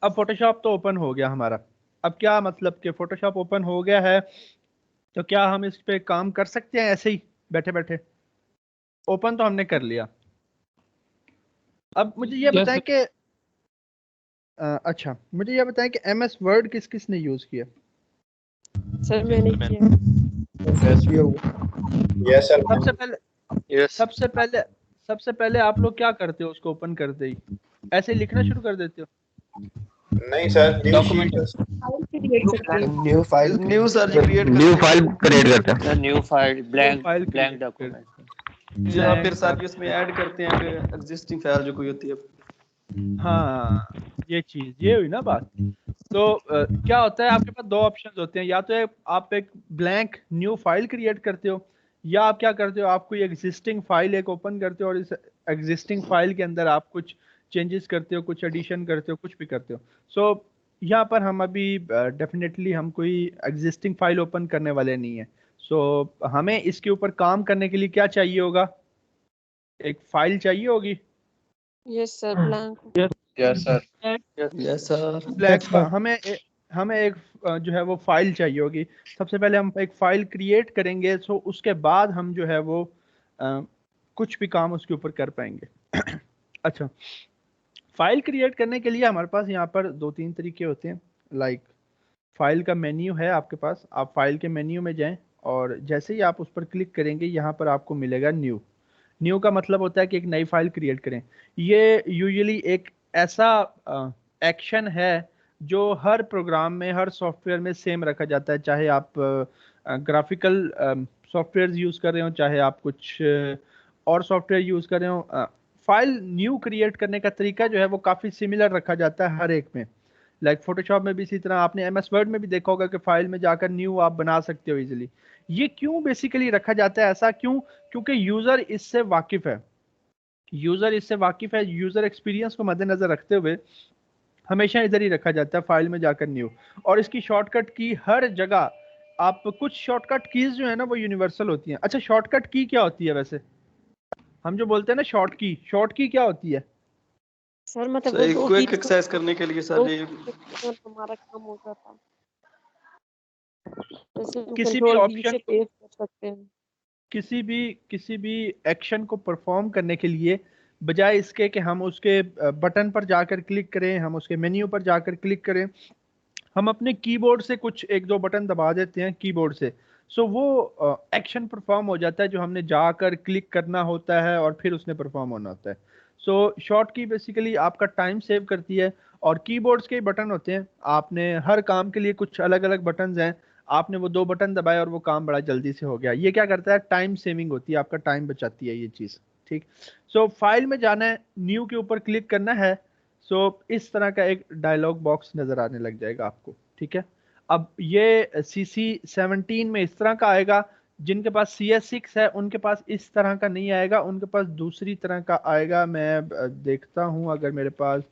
Speaker 1: अब फोटोशॉप तो ओपन हो गया हमारा। अब क्या मतलब कि फोटोशॉप ओपन हो गया है तो क्या हम इस पे काम कर सकते हैं ऐसे ही बैठे बैठे? ओपन तो हमने कर लिया। अब मुझे ये
Speaker 5: Yes,
Speaker 1: बताएं कि अच्छा, मुझे ये बताएं कि एमएस वर्ड किस किस ने यूज किया?
Speaker 2: सर मैंने किया।
Speaker 4: Yes sir.
Speaker 1: सबसे पहले
Speaker 3: यस।
Speaker 1: सबसे पहले आप लोग क्या करते हो उसको ओपन करते ही? ऐसे ही लिखना शुरू कर देते हो?
Speaker 4: नहीं sir,
Speaker 3: document
Speaker 4: new file
Speaker 7: sir जी क्रिएट
Speaker 6: न्यू फाइल क्रिएट करते हैं।
Speaker 3: New file blank
Speaker 1: file
Speaker 3: blank
Speaker 1: create
Speaker 3: document.
Speaker 7: जी हाँ, फिर सर जी उसमें ऐड करते हैं कि एग्जिस्टिंग फाइल जो कोई होती है।
Speaker 1: हाँ, ये चीज ये हुई ना बात। तो क्या होता है, आपके पास दो ऑप्शंस होते हैं, या तो आप एक ब्लैंक न्यू फाइल क्रिएट करते हो, या आप क्या करते हो, आप कोई एग्जिस्टिंग फाइल एक ओपन करते हो और इस एग्जिस्टिंग फाइल के अंदर आप कुछ चेंजेस करते हो, कुछ एडिशन करते हो, कुछ भी करते हो। सो यहाँ पर हम अभी डेफिनेटली हम कोई एग्जिस्टिंग फाइल ओपन करने वाले नहीं है। सो हमें इसके ऊपर काम करने के लिए क्या चाहिए होगा? एक फाइल चाहिए होगी।
Speaker 2: Yes sir, blank.
Speaker 3: Yes sir.
Speaker 7: Yes sir.
Speaker 1: Blank हमें एक जो है वो फाइल चाहिए होगी। सबसे पहले हम एक फाइल क्रिएट करेंगे, सो उसके बाद हम जो है वो कुछ भी काम उसके ऊपर कर पाएंगे। अच्छा, फाइल क्रिएट करने के लिए हमारे पास यहाँ पर दो तीन तरीके होते हैं। लाइक फाइल का मेन्यू है आपके पास, आप फाइल के मेन्यू में जाएं और जैसे ही आप उस पर क्लिक करेंगे यहाँ पर आपको मिलेगा न्यू। न्यू का मतलब होता है कि एक नई फाइल क्रिएट करें। ये यूजुअली एक ऐसा एक्शन है जो हर प्रोग्राम में, हर सॉफ्टवेयर में सेम रखा जाता है, चाहे आप ग्राफिकल सॉफ्टवेयर यूज़ कर रहे हो, चाहे आप कुछ और सॉफ्टवेयर यूज़ कर रहे हो। फाइल न्यू क्रिएट करने का तरीका जो है वो काफ़ी सिमिलर रखा जाता है हर एक में। लाइक फोटोशॉप में भी इसी तरह, आपने एमएस वर्ड में भी देखा होगा कि फाइल में जाकर न्यू आप बना सकते हो इजीली। ये क्यों बेसिकली रखा जाता है ऐसा? क्यों? क्योंकि यूज़र इससे वाकिफ़ है, यूज़र एक्सपीरियंस को मद्देनज़र रखते हुए हमेशा इधर ही रखा जाता है, फाइल में जाकर न्यू। और इसकी शॉर्टकट की हर जगह, आप कुछ शॉर्टकट कीज जो है ना वो यूनिवर्सल होती हैं। अच्छा, शॉर्टकट की क्या होती है वैसे? हम जो बोलते हैं ना शॉर्ट की क्या होती है?
Speaker 2: सर मतलब
Speaker 7: सर
Speaker 2: वो
Speaker 7: क्विक एक्सरसाइज करने के लिए सर जी
Speaker 2: हमारा काम हो जाता है। जैसे
Speaker 1: किसी भी
Speaker 2: कंट्रोल V
Speaker 1: ऑप्शन
Speaker 2: से पेस्ट कर सकते हैं।
Speaker 1: किसी भी एक्शन को परफॉर्म करने के लिए बजाय इसके कि हम उसके बटन पर जाकर क्लिक करें, हम उसके मेन्यू पर जाकर क्लिक करें, हम अपने कीबोर्ड से कुछ एक दो बटन दबा देते हैं कीबोर्ड से, सो वो एक्शन परफॉर्म हो जाता है जो हमने जाकर क्लिक करना होता है और फिर उसने परफॉर्म होना होता है। सो शॉर्ट की बेसिकली आपका टाइम सेव करती है, और कीबोर्ड्स के बटन होते हैं, आपने हर काम के लिए कुछ अलग अलग बटन हैं, आपने वो 2 बटन दबाए और वो काम बड़ा जल्दी से हो गया। ये क्या करता है, टाइम सेविंग होती है, आपका टाइम बचाती है ये चीज़। ठीक, सो फाइल में जाना है, न्यू के ऊपर क्लिक करना है, सो इस तरह का एक डायलॉग बॉक्स नजर आने लग जाएगा आपको। ठीक है, अब ये CC17 में इस तरह का आएगा, जिनके पास CS6 है उनके पास इस तरह का नहीं आएगा, उनके पास दूसरी तरह का आएगा। मैं देखता हूं, अगर मेरे पास,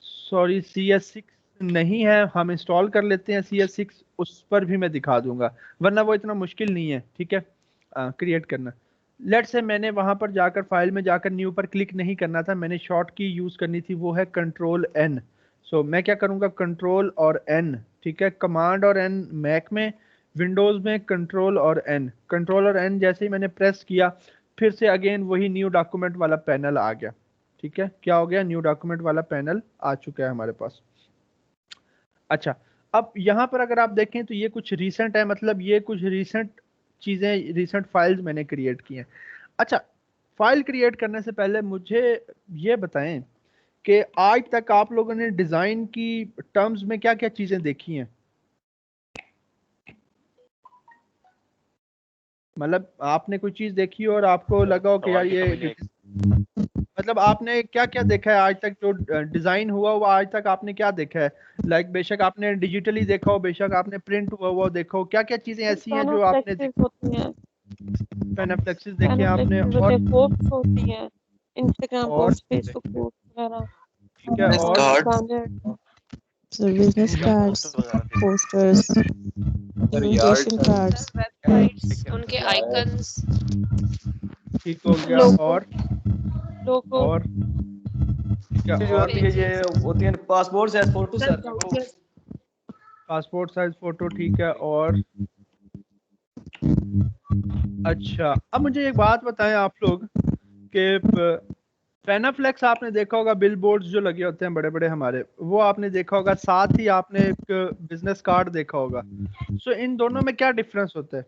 Speaker 1: सॉरी CS6 नहीं है, हम इंस्टॉल कर लेते हैं CS6, उस पर भी मैं दिखा दूंगा, वरना वो इतना मुश्किल नहीं है। ठीक है, क्रिएट करना। लेट्स से मैंने वहां पर जाकर फाइल में जाकर न्यू पर क्लिक नहीं करना था, मैंने शॉर्ट की यूज करनी थी, वो है Ctrl+N। सो मैं क्या करूंगा, Ctrl और N। ठीक है, कमांड और N मैक में, विंडोज में Ctrl और N। Ctrl और N जैसे ही मैंने प्रेस किया, फिर से अगेन वही न्यू डॉक्यूमेंट वाला पैनल आ गया। ठीक है, क्या हो गया, न्यू डॉक्यूमेंट वाला पैनल आ चुका है हमारे पास। अच्छा, अब यहाँ पर अगर आप देखें तो ये कुछ रीसेंट है, मतलब ये कुछ रीसेंट चीजें, रीसेंट फाइल्स मैंने क्रिएट की हैं। अच्छा, फाइल क्रिएट करने से पहले मुझे ये बताएं कि आज तक आप लोगों ने डिजाइन की टर्म्स में क्या क्या चीजें देखी हैं। मतलब आपने कोई चीज देखी हो और आपको लगा हो कि यार ये, मतलब आपने क्या क्या देखा है आज तक, जो डिजाइन हुआ वो आज तक आपने क्या देखा है। लाइक बेशक आपने डिजिटली देखा हो, बेशक आपने प्रिंट हुआ देखा हो, क्या क्या चीजें ऐसी हैं जो आपने
Speaker 2: होती हैं,
Speaker 1: पेनाफ्लेक्सिस देखे हैं आपने, और
Speaker 2: पोस्ट होती हैं, इंस्टाग्राम
Speaker 1: और
Speaker 2: पोस्ट, फेसबुक पोस्ट वगैरह,
Speaker 1: ठीक है, और
Speaker 2: और
Speaker 8: So business cards, posters, invitation cards.
Speaker 9: Websites, उनके आइकन्स,
Speaker 1: ठीक हो गया, और
Speaker 2: लोगो,
Speaker 1: और ठीक है,
Speaker 7: जो
Speaker 1: और
Speaker 7: होती है ये होती है passport size photo sir,
Speaker 1: passport size photo. ठीक है, और अच्छा, अब मुझे एक बात बताएं आप लोग कि पेनाफ्लेक्स आपने देखा होगा, बिल बोर्ड्स जो लगे होते हैं बड़े बड़े हमारे, वो आपने देखा होगा, साथ ही आपने एक बिजनेस कार्ड देखा होगा। सो इन दोनों में क्या डिफरेंस होता है।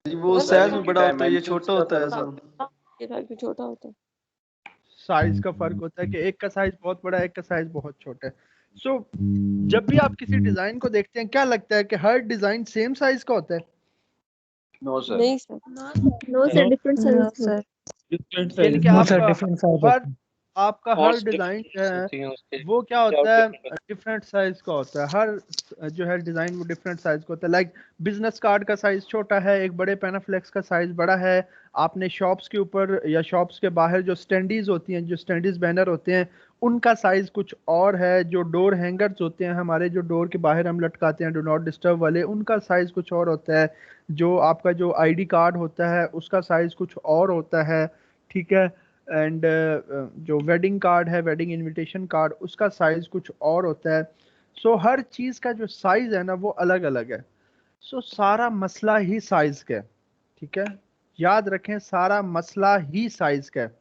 Speaker 7: वो साइज में बड़ा होता है, ये छोटा होता है सर।
Speaker 2: ये साइज भी छोटा होता है।
Speaker 1: साइज का फर्क होता है कि एक का साइज बहुत बड़ा है, एक का साइज बहुत छोटा है। सो जब भी आप किसी डिजाइन को देखते हैं, क्या लगता है कि हर डिजाइन सेम साइज का होता है।
Speaker 4: नो सर,
Speaker 2: नहीं sir,
Speaker 8: No sir, different
Speaker 9: No,
Speaker 8: sizes.
Speaker 9: sir.
Speaker 5: Different
Speaker 1: यानी
Speaker 5: size.
Speaker 1: कि
Speaker 5: No sir,
Speaker 1: आपका
Speaker 5: different size.
Speaker 1: हर आपका हर डिजाइन जो है वो क्या होता है, डिफरेंट साइज का होता है। हर जो है डिजाइन वो डिफरेंट साइज का होता है। लाइक बिजनेस कार्ड का साइज छोटा है, एक बड़े पेनाफ्लेक्स का साइज बड़ा है। आपने शॉप्स के ऊपर या शॉप्स के बाहर जो स्टैंडीज होती हैं, जो स्टैंडीज बैनर होते हैं, उनका साइज कुछ और है। जो डोर हैंगर्स होते हैं हमारे, जो डोर के बाहर हम लटकाते हैं डू नॉट डिस्टर्ब वाले, उनका साइज कुछ और होता है। जो आपका जो आईडी कार्ड होता है उसका साइज कुछ और होता है। ठीक है, एंड जो वेडिंग कार्ड है, वेडिंग इनविटेशन कार्ड, उसका साइज कुछ और होता है। सो हर चीज का जो साइज है ना वो अलग अलग है। सो सारा मसला ही साइज का है। ठीक है, याद रखें, सारा मसला ही साइज का है।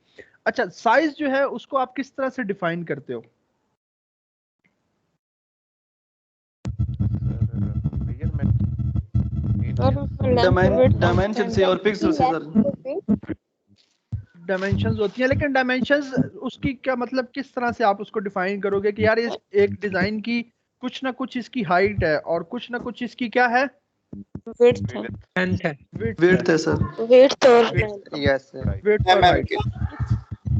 Speaker 1: अच्छा, साइज जो है उसको आप किस तरह से डिफाइन करते हो।
Speaker 7: डायमेंशन से और पिक्सल से सर।
Speaker 1: डायमेंशंस होती हैं, लेकिन डायमेंशंस उसकी क्या मतलब, किस तरह से आप उसको डिफाइन करोगे कि यार इस एक डिजाइन की कुछ ना कुछ इसकी हाइट है और कुछ ना कुछ इसकी क्या है,
Speaker 2: विड्थ है,
Speaker 5: Length है.
Speaker 7: वेट है सर।
Speaker 2: विड्थ और लेंथ।
Speaker 6: यस
Speaker 1: विड्थ और हाइट।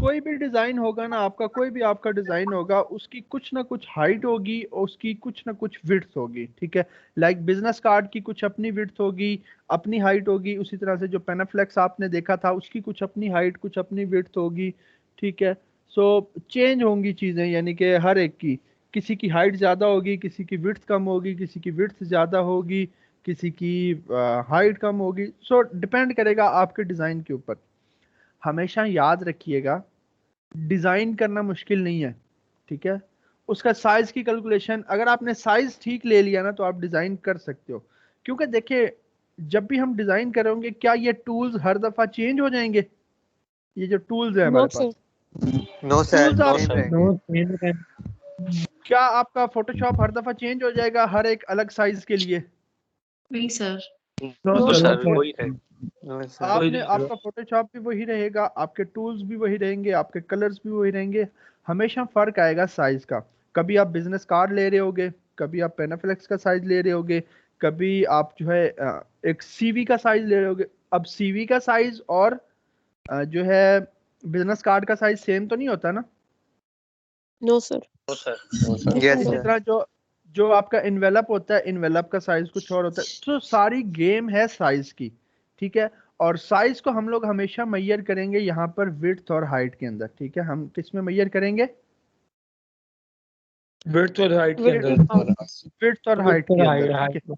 Speaker 1: कोई भी डिजाइन होगा ना आपका, कोई भी आपका डिजाइन होगा, उसकी कुछ ना कुछ हाइट होगी और उसकी कुछ ना कुछ विड्थ होगी। ठीक है, लाइक बिजनेस कार्ड की कुछ अपनी विड्थ होगी, अपनी हाइट होगी। उसी तरह से जो पेनाफ्लेक्स आपने देखा था उसकी कुछ अपनी हाइट, कुछ अपनी विड्थ होगी। ठीक है, सो चेंज होंगी चीजें, यानी कि हर एक की, किसी की हाइट ज्यादा होगी, किसी की विड्थ कम होगी, किसी की विड्थ ज्यादा होगी, किसी की हाइट कम होगी। सो डिपेंड करेगा आपके डिजाइन के ऊपर। हमेशा याद रखिएगा, डिजाइन करना मुश्किल नहीं है। ठीक है, उसका साइज की कैलकुलेशन, अगर आपने साइज ठीक ले लिया ना तो आप डिजाइन कर सकते हो। क्योंकि देखिए, जब भी हम डिजाइन करेंगे क्या ये टूल्स हर दफा चेंज हो जाएंगे? ये जो टूल्स है हमारे
Speaker 2: नो
Speaker 1: पास,
Speaker 2: सर।
Speaker 6: नो सर,
Speaker 1: टूल्स आप
Speaker 6: सेम रहेंगे।
Speaker 5: नो सेम
Speaker 1: क्या आपका फोटोशॉप हर दफा चेंज हो जाएगा हर एक अलग साइज के लिए?
Speaker 9: नहीं सर।
Speaker 2: No
Speaker 3: sir
Speaker 2: sir.
Speaker 3: वही है।
Speaker 1: आपने आपका फोटोशॉप भी वही रहेगा, आपके टूल्स भी वही रहेंगे, आपके कलर्स भी वही रहेंगे, हमेशा फर्क आएगा साइज का। कभी आप बिजनेस कार्ड ले रहे होगे, कभी आप पेनाफ्लेक्स का साइज ले रहे होगे, कभी आप जो है एक सीवी का साइज ले रहे होगे। अब सीवी का साइज और जो है बिजनेस कार्ड का साइज सेम तो नहीं होता ना?
Speaker 2: No sir.
Speaker 6: यस
Speaker 1: इसी
Speaker 6: सर।
Speaker 1: तरह जो जो आपका इन्वेलप होता है, इन्वेलप का साइज कुछ और होता है। तो सारी गेम है साइज की, ठीक है। और साइज को हम लोग हमेशा मेजर करेंगे यहाँ पर विड्थ और हाइट के अंदर, ठीक है। हम किस में मेजर करेंगे?
Speaker 5: विड्थ और हाइट के अंदर।
Speaker 1: विड्थ और हाइट के अंदर, ठीक है।
Speaker 5: हाइट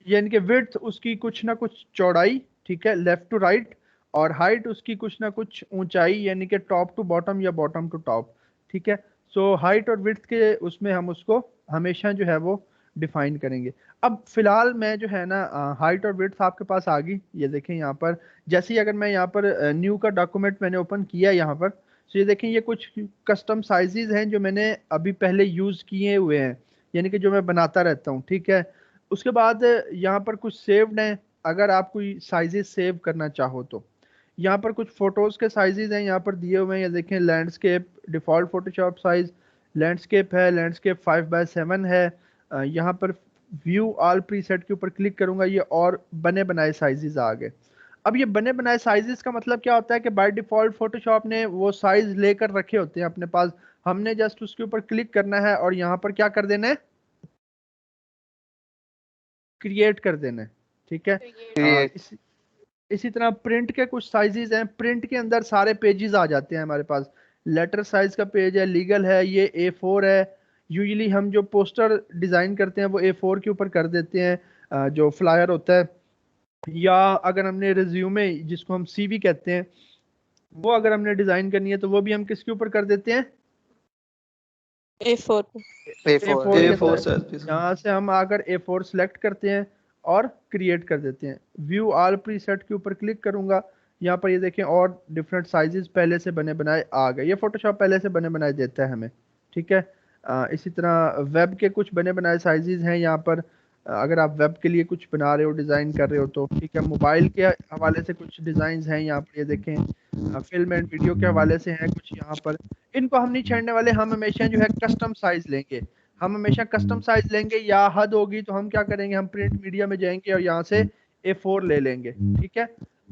Speaker 1: यानी कि विड्थ उसकी कुछ ना कुछ चौड़ाई, ठीक है, लेफ्ट टू राइट, और हाइट उसकी कुछ ना कुछ ऊंचाई, यानी कि टॉप टू बॉटम या बॉटम टू टॉप, ठीक है। सो हाइट और विड्थ के उसमें हम उसको हमेशा जो है वो डिफाइन करेंगे। अब फिलहाल मैं जो है ना हाइट और विड्थ आपके पास आ गई, ये देखें यहाँ पर। जैसे ही अगर मैं यहाँ पर न्यू का डॉक्यूमेंट मैंने ओपन किया यहाँ पर, तो ये देखें ये कुछ कस्टम साइजेस हैं जो मैंने अभी पहले यूज़ किए हुए हैं, यानी कि जो मैं बनाता रहता हूँ, ठीक है। उसके बाद यहाँ पर कुछ सेव्ड हैं, अगर आप कोई साइजेस सेव करना चाहो तो। यहाँ पर कुछ फोटोज के साइजेस हैं यहाँ पर दिए हुए हैं, ये देखें। Landscape default Photoshop size landscape है, लैंडस्केप 5x7 है। यहाँ पर व्यू ऑल प्रीसेट के ऊपर क्लिक करूंगा, ये और बने बनाए साइजेस आ गए। अब ये बने बनाए साइजेस का मतलब क्या होता है कि बाय डिफॉल्ट फोटोशॉप ने वो साइज लेकर रखे होते हैं अपने पास, हमने जस्ट उसके ऊपर क्लिक करना है और यहाँ पर क्या कर देना है, क्रिएट कर देना है, ठीक है। इसी तरह प्रिंट के कुछ साइजेस हैं, प्रिंट के अंदर सारे पेजेस आ जाते हैं हमारे पास। लेटर साइज का पेज है, लीगल है, ये A4 है। यूजुअली हम जो पोस्टर डिजाइन करते हैं वो A4 के ऊपर कर देते हैं, जो फ्लायर होता है। या अगर हमने रिज्यूमे, जिसको हम CV कहते हैं, वो अगर हमने डिजाइन करनी है तो वो भी हम किसके ऊपर कर देते हैं?
Speaker 2: A4
Speaker 7: A4 sir.
Speaker 1: यहाँ से हम आकर A4 सेलेक्ट करते हैं और क्रिएट कर देते हैं। व्यू ऑल प्रीसेट के ऊपर क्लिक करूंगा, यहाँ पर ये देखें और डिफरेंट साइजेस पहले से बने बनाए आ गए। ये फोटोशॉप पहले से बने बनाए देता है हमें, ठीक है। इसी तरह वेब के कुछ बने बनाए साइजेस हैं यहाँ पर। अगर आप वेब के लिए कुछ बना रहे हो, डिज़ाइन कर रहे हो तो ठीक है। मोबाइल के हवाले से कुछ डिज़ाइन हैं यहाँ पर, ये देखें। फिल्म एंड वीडियो के हवाले से हैं कुछ यहाँ पर। इनको हम नहीं छेड़ने वाले, हम हमेशा जो है कस्टम साइज लेंगे। हम हमेशा कस्टम साइज लेंगे, या हद होगी तो हम क्या करेंगे, हम प्रिंट मीडिया में जाएंगे और यहाँ से A4 ले लेंगे, ठीक है।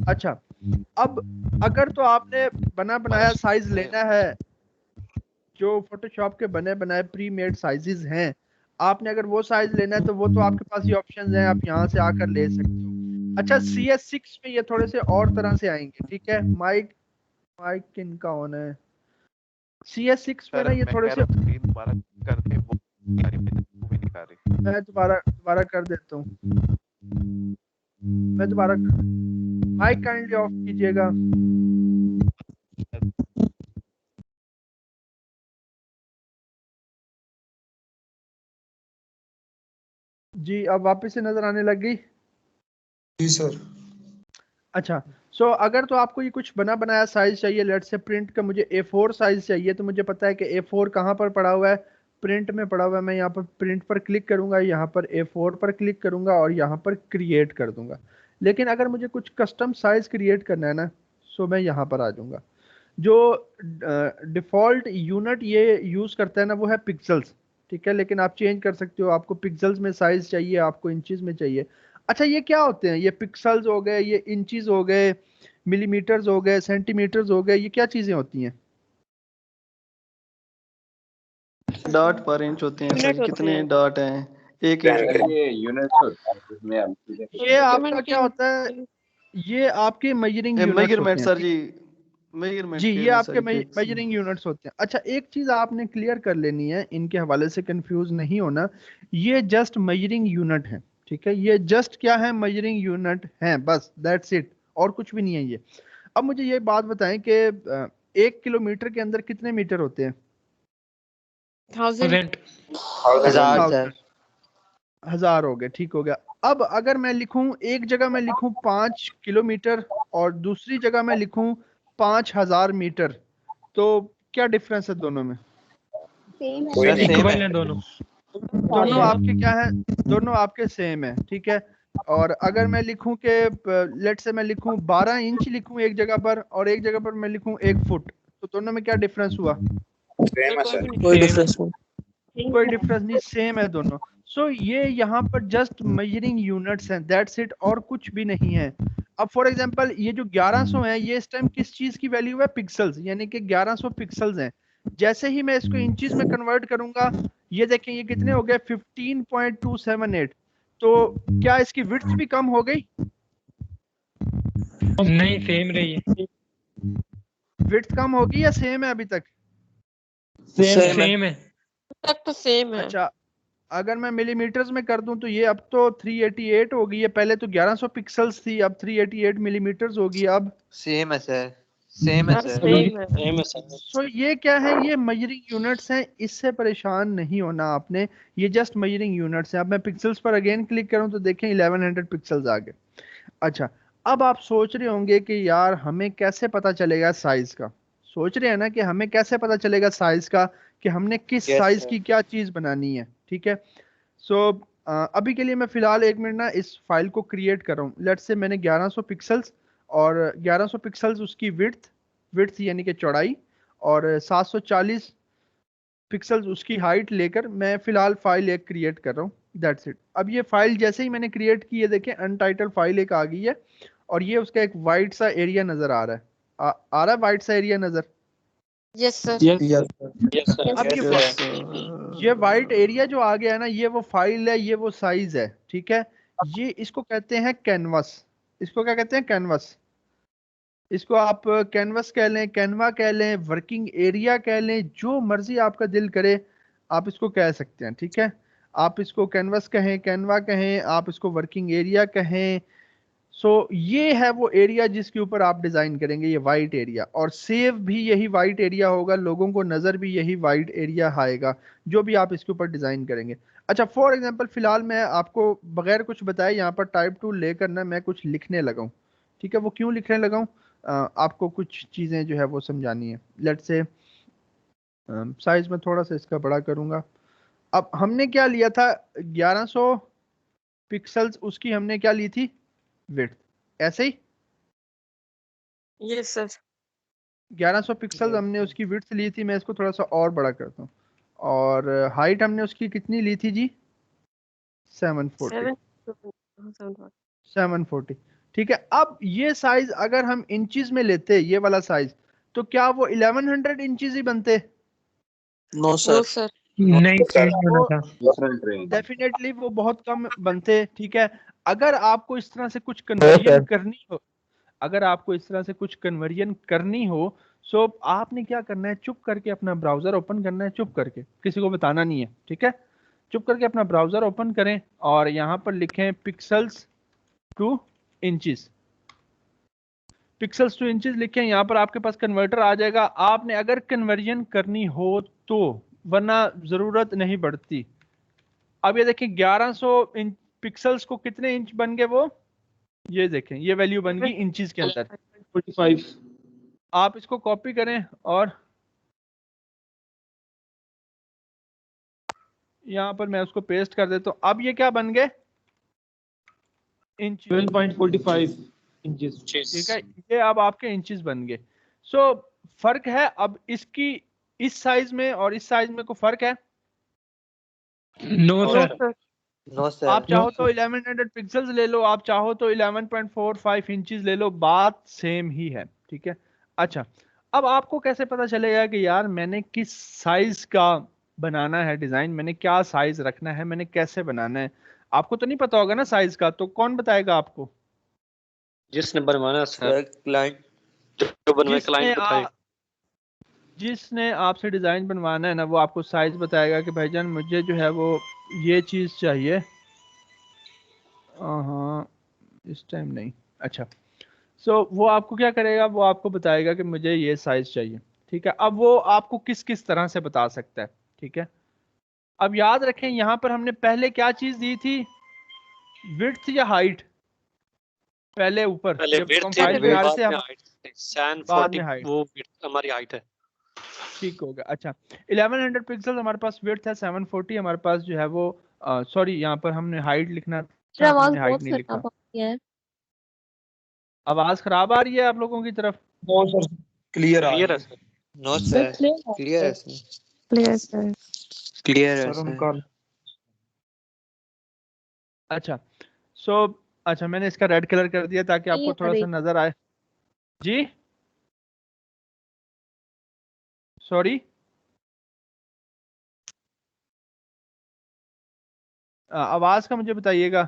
Speaker 1: अच्छा, अब अगर तो आपने बना बनाया साइज लेना है, जो फोटोशॉप के बने बनाए प्री मेड साइजेस हैं, आपने अगर वो साइज लेना है तो वो तो आपके पास ये ऑप्शंस हैं, आप यहाँ से आकर ले सकते हो। अच्छा, CS6 में ये थोड़े से और तरह से आएंगे, ठीक है। माइक माइक किनका ऑन है? CS6 में ना ये थोड़े से, मैं दोबारा कर देता हूँ। मैं दोबारा, माइक काइंडली ऑफ कीजिएगा। जी, अब वापस से नजर आने लग गई?
Speaker 4: जी सर।
Speaker 1: अच्छा, सो अगर तो आपको ये कुछ बना बनाया साइज चाहिए, लेट से प्रिंट का मुझे A4 साइज चाहिए, तो मुझे पता है कि A4 कहाँ पर पड़ा हुआ है, प्रिंट में पड़ा हुआ है। मैं यहाँ पर प्रिंट पर क्लिक करूंगा, यहाँ पर A4 पर क्लिक करूंगा और यहाँ पर क्रिएट कर दूंगा। लेकिन अगर मुझे कुछ कस्टम साइज क्रिएट करना है ना, सो मैं यहाँ पर आ जाऊंगा। जो डिफॉल्ट यूनिट ये यूज करता है ना, वो है पिक्सल्स, ठीक है। लेकिन आप चेंज कर सकते हो, आपको पिक्सल्स में साइज चाहिए, आपको इंचेस में चाहिए। अच्छा, ये क्या होते हैं? ये पिक्सल्स हो गए, ये इंचेस हो गए, मिलीमीटर्स हो गए, सेंटीमीटर्स हो गए, ये क्या चीजें होती हैं?
Speaker 7: डॉट पर इंच होते हैं
Speaker 2: यूनिट
Speaker 7: सर,
Speaker 2: होते
Speaker 7: कितने
Speaker 2: हैं।
Speaker 7: डॉट हैं एक इंच के?
Speaker 4: ये यूनिट्स होता है जिसमें हम चीजें
Speaker 1: ये आपका क्या होता है? ये आपके मेजरिंग यूनिट्स होते
Speaker 7: मेजरमेंट
Speaker 1: हैं,
Speaker 7: सर
Speaker 1: ठीक?
Speaker 7: जी, मेजरमेंट
Speaker 1: जी,
Speaker 7: के
Speaker 1: ये आपके
Speaker 7: नजरिए से।
Speaker 1: मेजरिंग यूनिट्स होते हैं। अच्छा, एक चीज आपने क्लियर कर लेनी है, इनके हवाले से कंफ्यूज नहीं होना। ये जस्ट मेजरिंग यूनिट है, ठीक है। ये जस्ट क्या है? मेजरिंग यूनिट है, बस, दैट्स इट, और कुछ भी नहीं है ये। अब मुझे ये बात बताएं कि 1 किलोमीटर के अंदर कितने मीटर होते हैं?
Speaker 2: 1000।
Speaker 6: 1000 सर।
Speaker 1: 1000 हो गए, ठीक हो गया। अब अगर मैं लिखूं, एक जगह मैं लिखूं 5 किलोमीटर और दूसरी जगह मैं लिखूं 5000 मीटर, तो क्या डिफरेंस है दोनों में?
Speaker 5: इक्वल है दोनों।
Speaker 1: दोनों आपके क्या है? दोनों आपके सेम है, ठीक है। और अगर मैं लिखूं कि लेट से मैं लिखूं 12 इंच लिखूं एक जगह पर और एक जगह पर मैं लिखूं 1 फुट, तो दोनों में क्या डिफरेंस हुआ?
Speaker 2: कोई डिफरेंस नहीं।
Speaker 1: कोई डिफरेंस नहीं, सेम है दोनों। सो ये यहाँ पर जस्ट मेजरिंग यूनिट्स हैं, दैट्स इट, और कुछ भी नहीं है। अब फॉर एग्जांपल ये जो 1100 है, ये इस टाइम किस चीज की वैल्यू है? पिक्सल्स, यानी कि 1100 पिक्सल्स हैं। जैसे ही मैं इसको इंचेस में कन्वर्ट करूंगा, ये देखें ये कितने हो गए? 15.278। तो क्या इसकी विड्थ भी कम हो गई?
Speaker 5: नहीं, सेम रही है।
Speaker 1: विड्थ कम होगी या सेम है अभी तक?
Speaker 5: सेम है।
Speaker 2: तक तो सेम है।
Speaker 1: अच्छा, अगर मैं मिलीमीटर्स में कर दूं तो ये अब तो 388 हो गई है, पहले तो 1100 पिक्सल्स थी, अब 388 मिलीमीटर्स होगी। अब
Speaker 3: सेम है सर, सेम है सर।
Speaker 2: सेम है।
Speaker 1: सो ये क्या है? ये मेजरिंग यूनिट्स हैं, इससे परेशान नहीं होना आपने, ये जस्ट मेजरिंग यूनिट्स हैं। अब मैं पिक्सल्स पर अगेन क्लिक करूं तो देखें 1100 पिक्सल्स आ गए। अच्छा, अब आप सोच रहे होंगे कि यार हमें कैसे पता चलेगा साइज का? सोच रहे हैं ना कि हमें कैसे पता चलेगा साइज का, कि हमने किस
Speaker 3: Yes,
Speaker 1: साइज
Speaker 3: sir.
Speaker 1: की क्या चीज बनानी है, ठीक है। सो अभी के लिए मैं फिलहाल 1 मिनट ना इस फाइल को क्रिएट कर रहा हूँ। लेट्स से मैंने 1100 पिक्सल्स और 1100 पिक्सल्स उसकी विड्थ यानी कि चौड़ाई, और 740 पिक्सल्स उसकी हाइट लेकर मैं फिलहाल फाइल एक क्रिएट कर रहा हूँ, दैट्स इट। अब ये फाइल जैसे ही मैंने क्रिएट की है, देखें अनटाइटल्ड फाइल एक आ गई है, और ये उसका एक वाइट सा एरिया नजर आ रहा है। आ रहा है वाइट सा एरिया नजर?
Speaker 2: Yes sir.
Speaker 1: अब ये वाइट एरिया जो आ गया है ना, ये वो फाइल है, ये वो साइज है, ठीक है। ये इसको कहते हैं कैनवस। इसको क्या कहते हैं? कैनवस। इसको आप कैनवस कह लें, कैनवा कह लें, वर्किंग एरिया कह लें, जो मर्जी आपका दिल करे आप इसको कह सकते हैं, ठीक है। आप इसको कैनवस कहें, कैनवा कहें, आप इसको वर्किंग एरिया कहें। सो ये है वो एरिया जिसके ऊपर आप डिजाइन करेंगे, ये वाइट एरिया, और सेव भी यही वाइट एरिया होगा, लोगों को नजर भी यही वाइट एरिया आएगा जो भी आप इसके ऊपर डिजाइन करेंगे। अच्छा, फॉर एग्जांपल फिलहाल मैं आपको बगैर कुछ बताए यहाँ पर टाइप टूल लेकर ना मैं कुछ लिखने लगा हूँ, ठीक है। वो क्यों लिखने लगा हूँ, आपको कुछ चीजें जो है वो समझानी है। लेट्स से साइज में थोड़ा सा इसका बड़ा करूंगा। अब हमने क्या लिया था? 1100 पिक्सल्स उसकी हमने क्या ली थी? विड्थ, ऐसे ही
Speaker 2: यस सर।
Speaker 1: 1100 पिक्सल हमने उसकी विड्थ ली थी। मैं इसको थोड़ा सा और बड़ा करता हूँ। और हाइट हमने उसकी कितनी ली थी जी? 740। 740, ठीक है। अब ये साइज अगर हम इंचेस में लेते, ये वाला साइज, तो क्या वो 1100 इंचेस ही बनते?
Speaker 2: No sir.
Speaker 5: नहीं, चेंज होना था।
Speaker 4: Different range.
Speaker 1: डेफिनेटली वो बहुत कम बनते, ठीक है। अगर आपको इस तरह से कुछ कन्वर्जन करनी हो, अगर आपको इस तरह से कुछ कन्वर्जन करनी हो, सो आपने क्या करना है? चुप करके अपना ब्राउजर ओपन करना है, चुप करके, किसी को बताना नहीं है, ठीक है। चुप करके अपना ब्राउजर ओपन करें और यहाँ पर लिखें pixels two inches. Pixels two inches लिखें, यहाँ पर आपके पास कन्वर्टर आ जाएगा। आपने अगर कन्वर्जन करनी हो तो, वरना जरूरत नहीं पड़ती। अब ये देखें 1100 इंच पिक्सल्स को कितने इंच बन गए? वो ये देखें, ये वैल्यू बन गई इंचेस के अंदर।
Speaker 5: 45।
Speaker 1: आप इसको कॉपी करें और यहाँ पर मैं उसको पेस्ट कर देता हूँ। अब ये क्या बन गए? Inch,
Speaker 5: 7.45 inches.
Speaker 1: ठीक है, ये अब आपके इंचेस बन गए। सो फर्क है अब इसकी, इस साइज में और इस साइज में कोई फर्क है?
Speaker 5: No sir.
Speaker 3: No sir.
Speaker 1: आप चाहो तो 1100 पिक्सल्स ले लो, आप चाहो तो 11.45 इंचेस ले लो, बात सेम ही है, ठीक है। अच्छा, अब आपको कैसे पता चलेगा कि यार मैंने किस साइज का बनाना है डिजाइन, मैंने क्या साइज रखना है, मैंने कैसे बनाना है? आपको तो नहीं पता होगा ना साइज का, तो कौन बताएगा आपको?
Speaker 7: जिसने बनवाना
Speaker 3: सर क्लाइंट
Speaker 7: जो बनवाए
Speaker 1: जिसने
Speaker 7: क्लाइंट बताए।
Speaker 1: जिसने आपसे डिजाइन बनवाना है ना, वो आपको साइज बताएगा कि भाईजान मुझे जो है वो ये चीज चाहिए। हाँ, इस टाइम नहीं। अच्छा, सो वो आपको क्या करेगा? वो आपको बताएगा कि मुझे ये साइज चाहिए, ठीक है। अब वो आपको किस किस तरह से बता सकता है, ठीक है। अब याद रखें यहाँ पर हमने पहले क्या चीज दी थी, विड्थ या हाइट? पहले ऊपर जब हम फाइल बना रहे थे हम बाद में हाइट,
Speaker 2: वो हमारी हाइट है।
Speaker 1: ठीक होगा। अच्छा 1100 पिक्सल हमारे पास विड्थ है, 740 हमारे पास जो है वो सॉरी यहाँ पर हमने हाइट लिखना था,
Speaker 8: आवाज
Speaker 1: हमने हाइट
Speaker 8: बहुत
Speaker 1: नहीं लिखा।
Speaker 8: खराब आ रही है।
Speaker 1: आवाज खराब आ रही है आप लोगों की तरफ?
Speaker 4: नो सर, क्लियर आ
Speaker 2: क्लियर
Speaker 4: रही
Speaker 2: है
Speaker 4: है
Speaker 2: sir.
Speaker 6: No
Speaker 8: sir
Speaker 6: sir, clear है सर,
Speaker 8: क्लियर सर।
Speaker 6: क्लियर है
Speaker 4: सर
Speaker 6: सर।
Speaker 4: उनका।
Speaker 1: अच्छा अच्छा मैंने इसका रेड कलर कर दिया ताकि आपको थोड़ा सा नजर आए। जी सॉरी, आवाज का मुझे बताइएगा।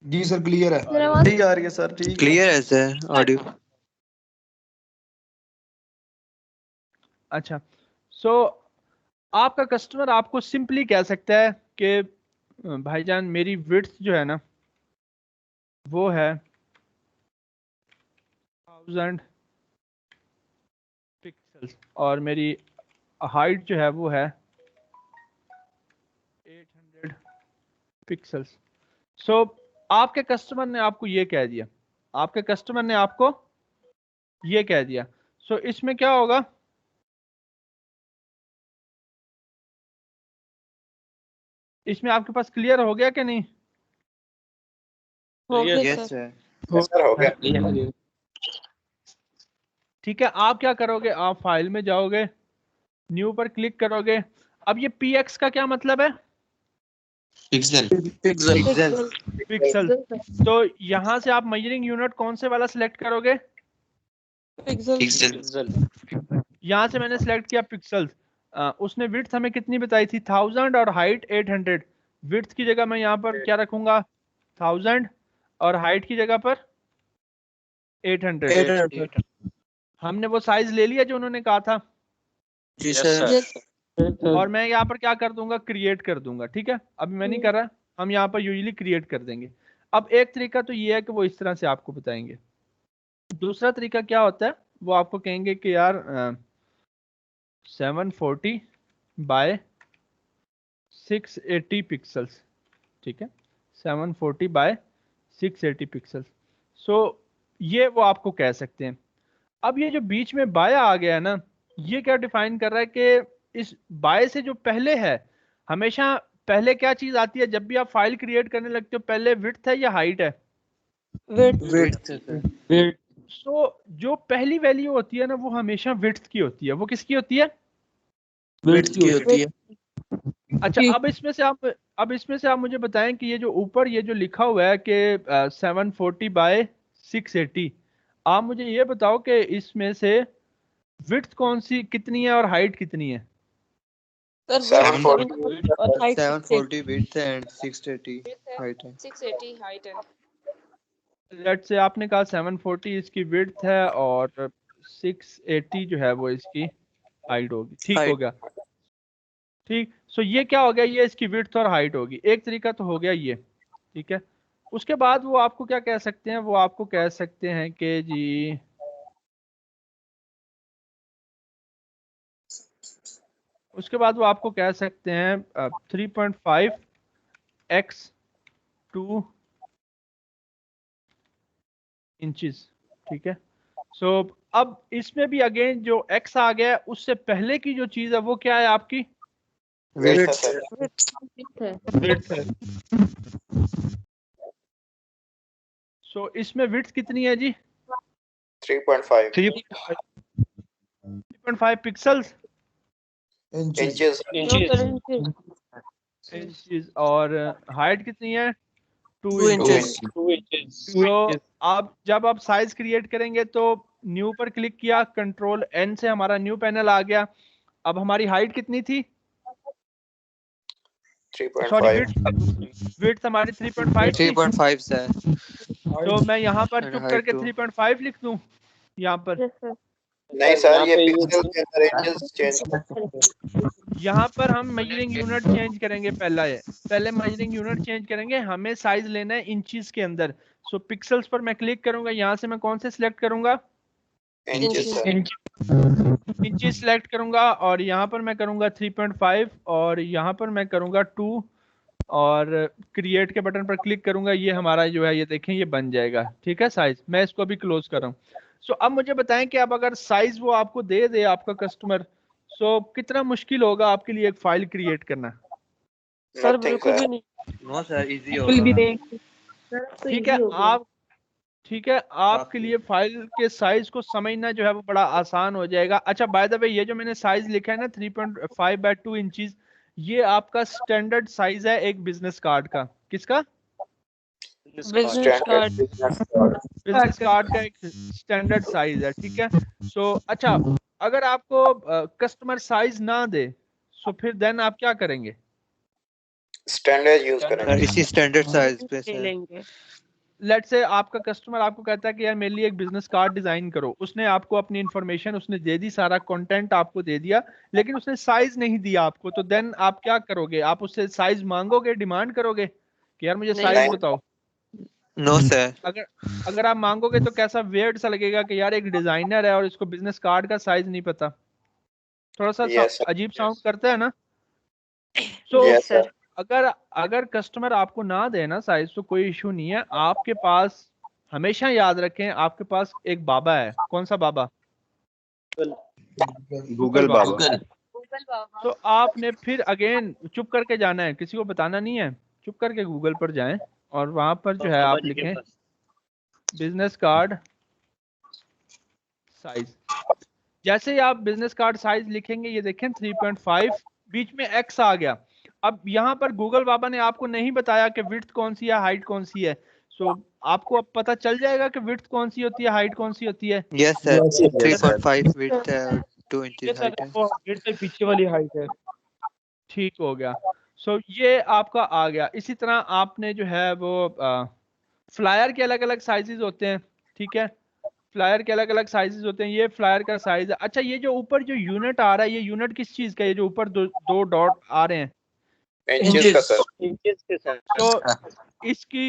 Speaker 4: जी सर क्लियर है।
Speaker 8: सर आवाज
Speaker 7: ठीक आ रही है सर, ठीक है।
Speaker 6: क्लियर है सर ऑडियो।
Speaker 1: अच्छा आपका कस्टमर आपको सिंपली कह सकता है कि भाईजान मेरी विड्थ जो है ना वो है 1000 पिक्सल्स और मेरी हाइट जो है वो है 800 पिक्सल्स। आपके कस्टमर ने आपको ये कह दिया, आपके कस्टमर ने आपको ये कह दिया। इसमें क्या होगा, इसमें आपके पास क्लियर हो गया कि नहीं?
Speaker 2: हो गया
Speaker 6: यस
Speaker 2: सर।
Speaker 6: सर।
Speaker 4: हो गया।
Speaker 1: ठीक है, आप क्या करोगे, आप फाइल में जाओगे, न्यू पर क्लिक करोगे। अब ये px का क्या मतलब है?
Speaker 6: पिक्सल।
Speaker 1: पिक्सल। तो यहां से आप मेजरिंग यूनिट कौन से वाला सिलेक्ट करोगे?
Speaker 6: पिक्सल।
Speaker 1: यहां से मैंने सिलेक्ट किया पिक्सल्स। उसने विड्थ हमें कितनी बताई थी, 1000 और हाइट 800। विड्थ की जगह मैं यहाँ पर क्या रखूंगा, 1000 और हाइट की जगह पर 800। हमने वो साइज ले लिया जो उन्होंने कहा था,
Speaker 6: जी सर।
Speaker 1: और मैं यहाँ पर क्या कर दूंगा, क्रिएट कर दूंगा। ठीक है, अभी मैं नहीं कर रहा, हम यहाँ पर यूजुअली क्रिएट कर देंगे। अब एक तरीका तो ये है कि वो इस तरह से आपको बताएंगे। दूसरा तरीका क्या होता है, वो आपको कहेंगे कि यार 740 बाय 680 पिक्सल्स। ठीक है, 740 बाय 680 पिक्सल्स। ये वो आपको कह सकते हैं। अब ये जो बीच में बाया आ गया है ना, ये क्या डिफाइन कर रहा है कि इस बाय से जो पहले है, हमेशा पहले क्या चीज आती है जब भी आप फाइल क्रिएट करने लगते हो, पहले विड्थ है या हाइट है?
Speaker 6: विड्थ।
Speaker 1: जो पहली वैल्यू होती है ना वो हमेशा विड्थ की होती है। वो किसकी होती है?
Speaker 6: विड्थ की होती है।
Speaker 1: अच्छा अब इसमें से आप मुझे बताएं कि ये जो ऊपर ये जो लिखा हुआ है कि 740 बाय 680, आप मुझे ये बताओ कि इसमें से विड्थ कौन सी कितनी है और हाइट कितनी है?
Speaker 6: 740 विड्थ एंड 680 हाइट है।
Speaker 9: 680 हाइट है।
Speaker 1: लेट्स से आपने कहा 740 इसकी विड्थ है और 680 जो है वो इसकी हाइट होगी। ठीक हो गया, ठीक। ये क्या हो गया, ये इसकी विड्थ और हाइट होगी। एक तरीका तो हो गया ये, ठीक है। उसके बाद वो आपको क्या कह सकते हैं, वो आपको कह सकते हैं कि जी उसके बाद वो आपको कह सकते हैं 3.5x 2 इंचेस। ठीक है, अब इसमें भी अगेन जो x आ गया है, उससे पहले की जो चीज है वो क्या है आपकी?
Speaker 6: विड्थ है।
Speaker 1: इसमें विड्थ कितनी है जी?
Speaker 4: 3.5
Speaker 1: 3.5 पिक्सल्स
Speaker 4: इंचेस।
Speaker 1: इंचेस। और हाइट कितनी है? 2
Speaker 6: इंचेस।
Speaker 1: आप जब आप साइज क्रिएट करेंगे तो न्यू पर क्लिक किया, कंट्रोल N से हमारा न्यू पैनल आ गया। अब हमारी हाइट कितनी थी?
Speaker 4: 3.5
Speaker 1: विड्थ हमारी 3.5 थी।
Speaker 6: 3.5 है।
Speaker 1: तो मैं यहाँ पर
Speaker 6: And
Speaker 1: चुप
Speaker 6: height
Speaker 1: करके
Speaker 6: too.
Speaker 1: 3.5 लिख दूं यहाँ पर?
Speaker 4: नहीं सर, ये पिक्सल के अंदर इंचेस चेंज।
Speaker 1: यहाँ पर हम मेजरिंग यूनिट चेंज करेंगे। पहले मेजरिंग यूनिट चेंज करेंगे, हमें साइज लेना है इंचेस के अंदर। पिक्सल्स पर मैं क्लिक करूंगा, यहाँ से मैं कौन से सिलेक्ट करूंगा?
Speaker 4: Inches sir.
Speaker 1: इंची सिलेक्ट करूंगा और यहाँ पर मैं करूंगा 3.5 और यहाँ पर मैं करूंगा 2 और क्रिएट के बटन पर क्लिक करूंगा। ये हमारा जो है ये देखें ये बन जाएगा। ठीक है साइज, मैं इसको अभी क्लोज कर रहा हूँ। सो अब मुझे बताएं कि अब अगर साइज वो आपको दे दे आपका कस्टमर, सो कितना मुश्किल होगा आपके लिए एक फाइल क्रिएट करना?
Speaker 2: सर बिल्कुल भी नहीं।
Speaker 3: नो सर, इजी
Speaker 8: बिल्कुल भी
Speaker 3: होगा।
Speaker 8: नहीं।
Speaker 1: ठीक है आप, ठीक है आपके लिए फाइल के साइज को समझना जो है वो बड़ा आसान हो जाएगा। अच्छा बाय द वे ये जो मैंने साइज लिखा है ना 3.5 बाय 2 इंचेस, ये आपका स्टैंडर्ड साइज है एक बिजनेस कार्ड का। किसका?
Speaker 2: Business card.
Speaker 1: बिजनेस कार्ड का एक स्टैंडर्ड साइज है। ठीक है। सो अच्छा अगर आपको कस्टमर साइज ना दे सो फिर देन आप क्या करेंगे?
Speaker 4: स्टैंडर्ड यूज
Speaker 6: सर
Speaker 4: करेंगे।
Speaker 6: इसी स्टैंडर्ड साइज पे
Speaker 2: ले
Speaker 6: सर।
Speaker 2: लेंगे।
Speaker 1: लेट्स से आपका कस्टमर आपको कहता है कि यार मेरे लिए एक बिजनेस कार्ड डिजाइन करो। उसने आपको अपनी इंफॉर्मेशन उसने दे दी, सारा कंटेंट आपको दे दिया, लेकिन उसने साइज नहीं दिया आपको, तो देन आप क्या करोगे? आप उससे साइज मांगोगे, डिमांड करोगे कि यार मुझे
Speaker 2: नहीं
Speaker 1: साइज
Speaker 4: सर।
Speaker 1: बताओ?
Speaker 6: No sir.
Speaker 1: अगर अगर आप मांगोगे तो कैसा वियर्ड सा लगेगा कि यार एक डिजाइनर है और इसको बिजनेस कार्ड का साइज नहीं पता। थोड़ा सा
Speaker 4: Yes, sir.
Speaker 1: अजीब साउंड करता है ना? सो
Speaker 4: Yes, sir.
Speaker 1: अगर अगर कस्टमर आपको ना दे ना साइज तो कोई इशू नहीं है। आपके पास हमेशा याद रखें आपके पास एक बाबा है। कौन सा बाबा?
Speaker 6: गूगल बाबा।
Speaker 1: तो आपने फिर अगेन चुप करके जाना है, किसी को बताना नहीं है। चुप करके गूगल पर जाएं और वहां पर जो है आप लिखें बिजनेस कार्ड साइज। जैसे ही आप बिजनेस कार्ड साइज लिखेंगे ये देखें 3.5 बीच में एक्स आ गया। अब यहाँ पर गूगल बाबा ने आपको नहीं बताया कि विड्थ कौन सी है, हाइट कौन सी है। सो आपको अब पता चल जाएगा कि विड्थ कौन सी होती है, हाइट कौन सी होती है।
Speaker 6: यस सर 3.5 विड्थ है और 2 इंचेस हाइट है।
Speaker 5: गेट से पीछे वाली हाइट है।
Speaker 1: ठीक हो गया। सो ये आपका आ गया। इसी तरह आपने जो है वो फ्लायर के अलग अलग साइजेस होते हैं। ठीक है, फ्लायर के अलग अलग साइजेस होते हैं। ये फ्लायर का साइज है। अच्छा ये जो ऊपर जो यूनिट आ रहा है ये यूनिट किस चीज का है? ये जो ऊपर दो डॉट आ रहे हैं
Speaker 4: इंचेस का सर।
Speaker 5: इंचेस के साथ।
Speaker 1: तो इसकी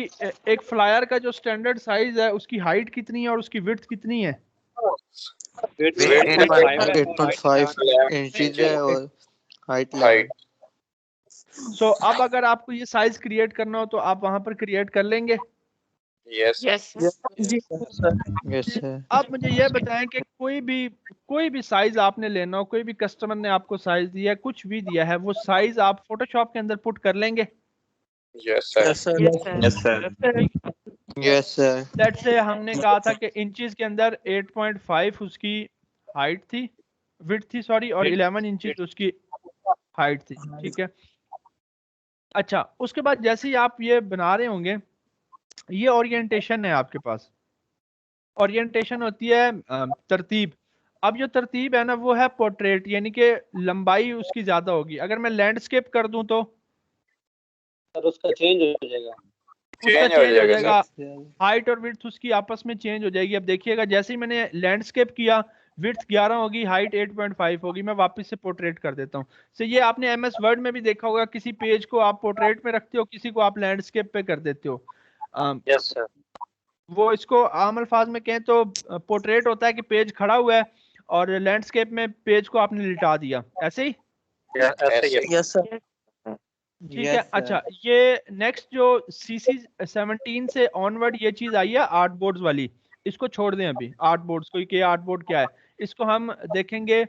Speaker 1: एक फ्लायर का जो स्टैंडर्ड साइज है उसकी हाइट कितनी है और उसकी विड्थ कितनी है?
Speaker 6: 8.5 इंचेस है और हाइट 11।
Speaker 1: सो अब अगर आपको ये साइज क्रिएट करना हो तो आप वहां पर क्रिएट कर लेंगे।
Speaker 4: Yes
Speaker 2: yes
Speaker 6: yes sir.
Speaker 1: आप मुझे ये बताएं कि कोई भी साइज आपने लेना हो, कोई भी कस्टमर ने आपको साइज दिया है, कुछ भी दिया है, वो साइज आप फोटोशॉप के अंदर पुट कर लेंगे?
Speaker 4: Yes sir.
Speaker 2: Yes sir.
Speaker 6: Yes sir.
Speaker 1: Let's say हमने कहा था कि इंचेस के अंदर 8.5 उसकी हाइट थी, विड्थ थी सॉरी, और 11 इंचेस उसकी हाइट थी। ठीक है। अच्छा उसके बाद जैसे ही आप ये बना रहे होंगे ये ओरिएंटेशन है आपके पास। ओरिएंटेशन होती है तरतीब। अब जो तरतीब है ना वो है पोर्ट्रेट, यानी कि लंबाई उसकी ज्यादा होगी। अगर मैं लैंडस्केप कर दूं तो
Speaker 5: सर उसका चेंज हो जाएगा।
Speaker 1: उसका
Speaker 4: Change हो
Speaker 1: चेंज हो
Speaker 4: जाएगा,
Speaker 1: जाएगा, हाइट और विड्थ उसकी आपस में चेंज हो जाएगी। अब देखिएगा जैसे ही मैंने लैंडस्केप किया विड्थ 11 होगी, हाइट 8.5 होगी। मैं वापस से पोर्ट्रेट कर देता हूँ। तो ये आपने एमएस वर्ड में भी देखा होगा, किसी पेज को आप पोर्ट्रेट में रखते हो, किसी को आप लैंडस्केप पे कर देते हो।
Speaker 5: Yes sir.
Speaker 1: वो इसको आम अल्फाज में कहें तो पोर्ट्रेट होता है कि पेज खड़ा हुआ है और लैंडस्केप में पेज को आपने लिटा दिया, ऐसे ही।
Speaker 5: Yes sir.
Speaker 1: ठीक है। अच्छा ये नेक्स्ट जो CC 17 से ऑनवर्ड ये चीज आई है आर्ट बोर्ड्स वाली, इसको छोड़ दें अभी। आर्ट बोर्ड्स को, कि आर्ट बोर्ड क्या है इसको हम देखेंगे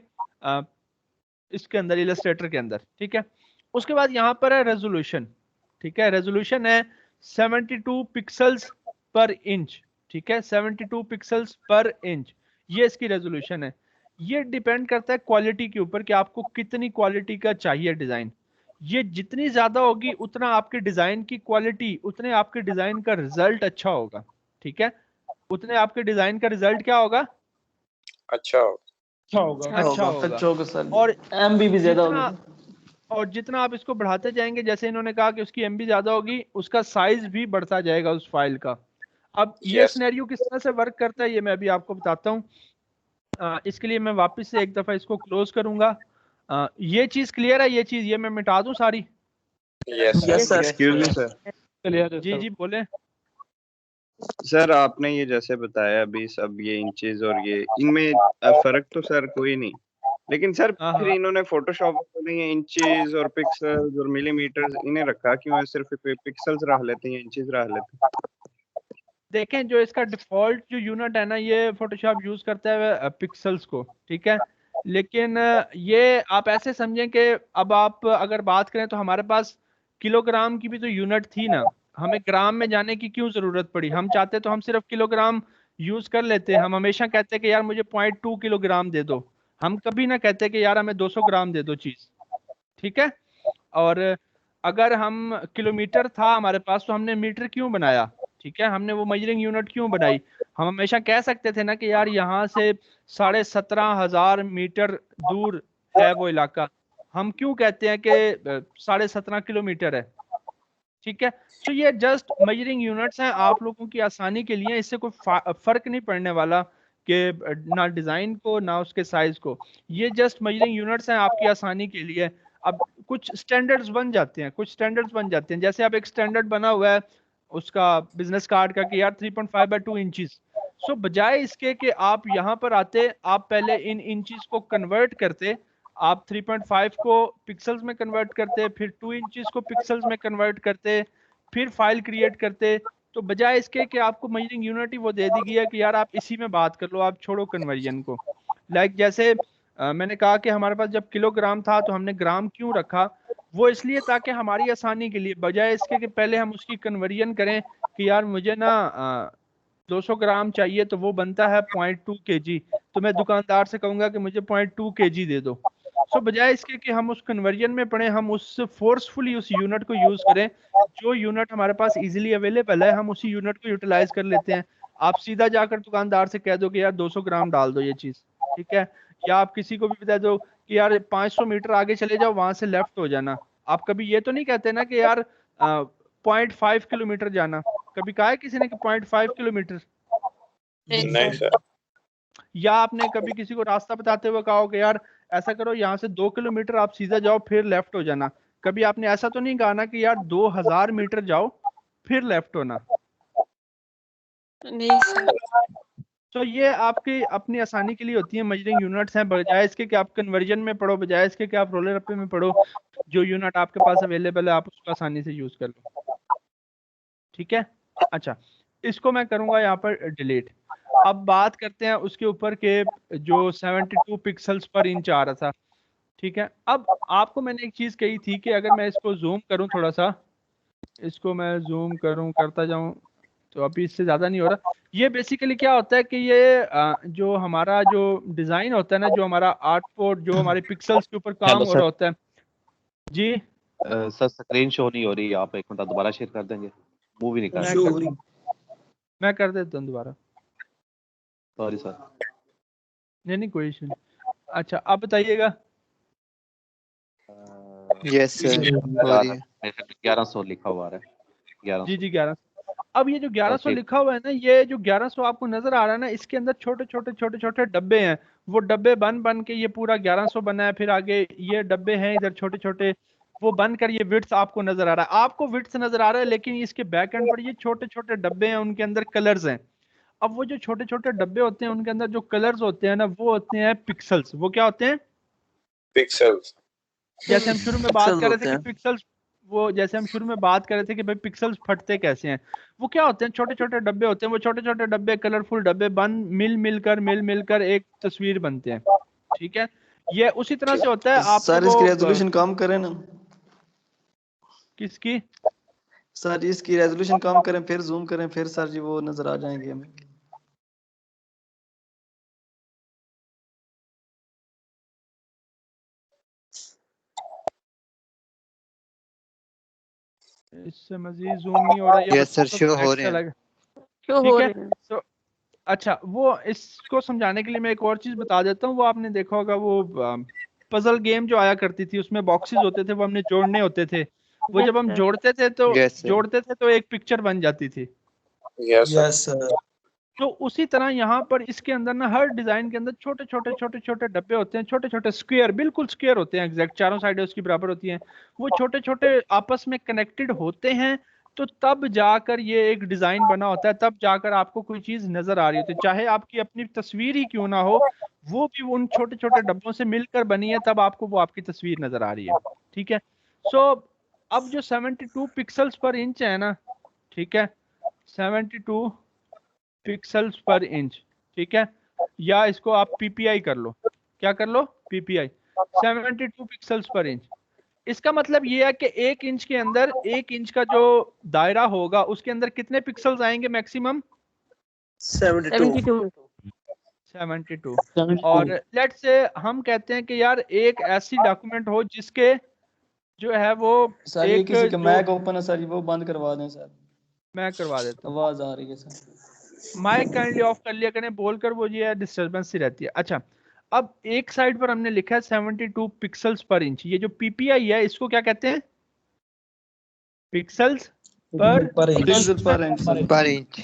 Speaker 1: इसके अंदर, इलस्ट्रेटर के अंदर। ठीक है। उसके बाद यहाँ पर है रेजोल्यूशन। ठीक है, रेजोल्यूशन है 72 पिक्सल्स पर इंच। ठीक है, 72 पिक्सल्स पर इंच ये इसकी रेजोल्यूशन है। ये डिपेंड करता है क्वालिटी के ऊपर कि आपको कितनी क्वालिटी का चाहिए डिजाइन। ये जितनी ज्यादा होगी उतना आपके डिजाइन की क्वालिटी, उतने आपके डिजाइन का रिजल्ट अच्छा होगा। ठीक है, उतने आपके डिजाइन का रिजल्ट क्या होगा?
Speaker 4: अच्छा
Speaker 5: होगा।
Speaker 1: अच्छा होगा।
Speaker 7: अच्छा होगा सर।
Speaker 1: और
Speaker 7: एमबी भी ज्यादा
Speaker 1: जितना
Speaker 7: होगी।
Speaker 1: और जितना आप इसको बढ़ाते जाएंगे, जैसे इन्होंने कहा कि उसकी एमबी ज्यादा होगी, उसका साइज भी बढ़ता जाएगा उस फाइल का। अब ये
Speaker 4: Yes.
Speaker 1: सिनेरियो किस तरह से वर्क करता है ये मैं अभी आपको बताता हूँ। इसके लिए मैं वापस से एक दफा इसको क्लोज करूंगा। ये चीज क्लियर है? ये चीज ये मैं मिटा दूं सारी?
Speaker 4: Yes
Speaker 7: yes sir.
Speaker 6: Excuse me sir.
Speaker 5: Clear है
Speaker 1: जी
Speaker 5: सर।
Speaker 1: जी बोले।
Speaker 6: सर आपने ये जैसे बताया अभी सब ये इंचेस और ये इनमें फर्क तो सर कोई नहीं, लेकिन सर फिर इन्होंने फोटोशॉप में ये इंचेस और पिक्सल्स और मिलीमीटर्स इन्हें रखा क्यों है? सिर्फ पिक्सल्स रख लेते हैं, इंचेस रख लेते हैं।
Speaker 1: देखें जो इसका डिफॉल्ट जो यूनिट है ना, ये फोटोशॉप यूज करता है पिक्सल्स को, ठीक है। लेकिन ये आप ऐसे समझें कि अब आप अगर बात करें तो हमारे पास किलोग्राम की भी तो यूनिट थी ना, हमें ग्राम में जाने की क्यों जरूरत पड़ी? हम चाहते तो हम सिर्फ किलोग्राम यूज कर लेते। हम हमेशा कहते कि यार मुझे 0.2 किलोग्राम दे दो, हम कभी ना कहते कि यार हमें 200 ग्राम दे दो चीज, ठीक है। और अगर हम किलोमीटर था हमारे पास तो हमने मीटर क्यों बनाया, ठीक है, हमने वो मेजरिंग यूनिट क्यों बनाई? हम हमेशा कह सकते थे ना कि यार यहाँ से 17,500 मीटर दूर है वो इलाका, हम क्यों कहते हैं कि 17.5 किलोमीटर है, ठीक है। तो ये जस्ट मेजरिंग यूनिट्स हैं आप लोगों की आसानी के लिए, इससे कोई फर्क नहीं पड़ने वाला कि ना डिजाइन को ना उसके साइज को, ये जस्ट मेजरिंग यूनिट्स हैं आपकी आसानी के लिए। अब कुछ स्टैंडर्ड्स बन जाते हैं, कुछ स्टैंडर्ड्स बन जाते हैं, जैसे अब एक स्टैंडर्ड बना हुआ है उसका बिजनेस कार्ड का कि यार 3.5/2 इंचेस। सो बजाय इसके कि आप यहाँ पर आते, आप पहले इन इंचेस को कन्वर्ट करते, आप 3.5 को पिक्सल्स में कन्वर्ट करते, फिर 2 इंचेस को पिक्सल्स में कन्वर्ट करते, फिर फाइल क्रिएट करते, तो बजाय इसके कि आपको मेजरिंग यूनिट ही वो दे दी गई है कि यार आप इसी में बात कर लो, आप छोड़ो कन्वर्जन को। लाइक जैसे मैंने कहा कि हमारे पास जब किलोग्राम था तो हमने ग्राम क्यों रखा, वो इसलिए ताकि हमारी आसानी के लिए, बजाय इसके कि पहले हम उसकी कन्वर्जन करें कि यार मुझे ना 200 ग्राम चाहिए तो वो बनता है 0.2 kg, तो मैं दुकानदार से कहूंगा कि मुझे 0.2 kg दे दो। सो बजाय इसके कि हम उस कन्वर्जन में पड़े, हम उस फोर्सफुली उस यूनिट को यूज करें, जो यूनिट हमारे पास इजीली अवेलेबल है हम उसी यूनिट को यूटिलाइज कर लेते हैं। आप सीधा जाकर दुकानदार से कह दो कि यार 200 ग्राम डाल दो ये चीज, ठीक है। या आप किसी को भी बता दो कि यार 500 मीटर आगे चले जाओ, वहां से लेफ्ट हो जाना। आप कभी ये तो नहीं कहते ना कि यार 0.5 किलोमीटर जाना, कभी कहा है किसी ने कि 0.5 किलोमीटर?
Speaker 4: नहीं सर।
Speaker 1: या आपने कभी किसी को रास्ता बताते हुए कहा हो कि यार ऐसा करो यहाँ से 2 किलोमीटर आप सीधा जाओ फिर लेफ्ट हो जाना? कभी आपने ऐसा तो नहीं कहा ना कि यार 2000 मीटर जाओ फिर लेफ्ट होना?
Speaker 2: नहीं सर।
Speaker 1: तो ये आपकी अपनी आसानी के लिए होती है मेजरिंग यूनिट्स हैं, बजाय इसके कि आप कन्वर्जन में पढ़ो, बजाय इसके कि आप रोलर अप्पे में पढ़ो, जो यूनिट आपके पास अवेलेबल है आप उसको आसानी से यूज कर लो, ठीक है। अच्छा, इसको मैं करूंगा यहाँ पर डिलीट। अब बात करते हैं उसके ऊपर के जो 72 पिक्सल्स पर इंच आ रहा था, ठीक है। अब आपको मैंने एक चीज कही थी कि अगर मैं इसको जूम करूं थोड़ा सा, इसको मैं जूम करूं करता जाऊं तो अभी इससे ज्यादा नहीं हो रहा। ये बेसिकली क्या होता है कि ये जो हमारा जो डिजाइन होता है ना, जो हमारा आर्टबोर्ड जो हमारे पिक्सल्स के ऊपर काम हो रहा होता है जी।
Speaker 3: सर स्क्रीन शो नहीं हो रही, आप एक मिनट दोबारा शेयर कर देंगे, मूवी नहीं कर रही।
Speaker 1: मैं कर देता हूँ दोबारा,
Speaker 3: सॉरी सर।
Speaker 1: नहीं कोई इशू नहीं। अच्छा अब बताइएगा।
Speaker 6: यस सर,
Speaker 3: 1100 लिखा हुआ है 1100।
Speaker 1: जी 1100। अब ये जो 1100 लिखा हुआ है ना, ये जो 1100 आपको नजर आ रहा है ना, इसके अंदर छोटे छोटे डब्बे हैं, वो डब्बे बन बन के ये पूरा 1100 बना है। फिर आगे ये डब्बे हैं इधर छोटे छोटे, वो बनकर ये विड्थ आपको नजर आ रहा है, आपको विड्थ नजर आ रहा है, लेकिन इसके बैक एंड पर ये छोटे छोटे डब्बे हैं, उनके अंदर कलर्स हैं। अब वो जो छोटे छोटे डब्बे होते हैं उनके अंदर जो कलर्स होते हैं ना, वो होते हैं पिक्सल्स। वो क्या होते हैं?
Speaker 4: पिक्सल्स।
Speaker 1: जैसे हम शुरू में बात कर रहे थे कि पिक्सल्स, वो जैसे हम शुरू में बात कर रहे थे कि भाई पिक्सल्स फटते कैसे हैं, वो क्या होते हैं? छोटे छोटे डब्बे होते हैं, वो छोटे छोटे डब्बे कलरफुल डब्बे मिल मिलकर एक तस्वीर बनते हैं, ठीक है। ये उसी तरह से होता है। आप
Speaker 7: सर इसकी रेजोल्यूशन कम करें ना।
Speaker 1: किसकी?
Speaker 7: सर इसकी रेजोल्यूशन कम करें फिर जूम करें, फिर सर जी वो नजर आ जाएंगे हमें।
Speaker 1: इससे मजीद जूम नहीं हो रहा है।
Speaker 6: यस सर, शो हो रहे हैं।
Speaker 1: ठीक है। तो अच्छा, वो इसको समझाने के लिए मैं एक और चीज बता देता हूँ। वो आपने देखा होगा वो पजल गेम जो आया करती थी, उसमें बॉक्सेस होते थे, वो हमने जोड़ने होते थे। वो जब हम जोड़ते थे तो एक पिक्चर बन जाती थी।
Speaker 4: Yes sir.
Speaker 1: तो उसी तरह यहाँ पर इसके अंदर ना हर डिजाइन के अंदर छोटे छोटे डब्बे होते हैं, छोटे छोटे स्क्वायर, बिल्कुल स्क्वायर होते हैं, एग्जैक्ट चारों साइडें उसकी बराबर होती हैं। वो छोटे छोटे आपस में कनेक्टेड होते हैं तो तब जाकर ये एक डिजाइन बना होता है, तब जाकर आपको कोई चीज नजर आ रही होती है, चाहे आपकी अपनी तस्वीर ही क्यों ना हो, वो भी उन छोटे छोटे डब्बों से मिलकर बनी है, तब आपको वो आपकी तस्वीर नजर आ रही है। ठीक है, सो अब जो 72 पिक्सल्स पर इंच है ना, ठीक है, 72 पिक्सल्स पर इंच, ठीक है, या इसको आप पीपीआई कर लो, क्या कर लो, पीपीआई, 72 पिक्सल्स पर इंच। इसका मतलब ये है कि 1 इंच के अंदर, 1 इंच का जो दायरा होगा उसके अंदर कितने पिक्सल्स आएंगे मैक्सिमम?
Speaker 2: 72।
Speaker 1: और लेट्स से हम कहते हैं कि यार एक ऐसी डॉक्यूमेंट हो जिसके जो है वो
Speaker 7: सर ये किसी का मैक ओपन है सर, वो बंद करवा दें सर।
Speaker 1: मैं करवा देता हूँ,
Speaker 7: आवाज आ रही है सर।
Speaker 1: माइक काइंडली ऑफ कर लिया करें, बोलकर वो ये डिस्टरबेंस सी रहती है। अच्छा, अब एक साइड पर हमने लिखा है 72 पिक्सल्स पर इंच, ये जो पीपीआई है इसको क्या कहते हैं? पिक्सल्स पर इंच।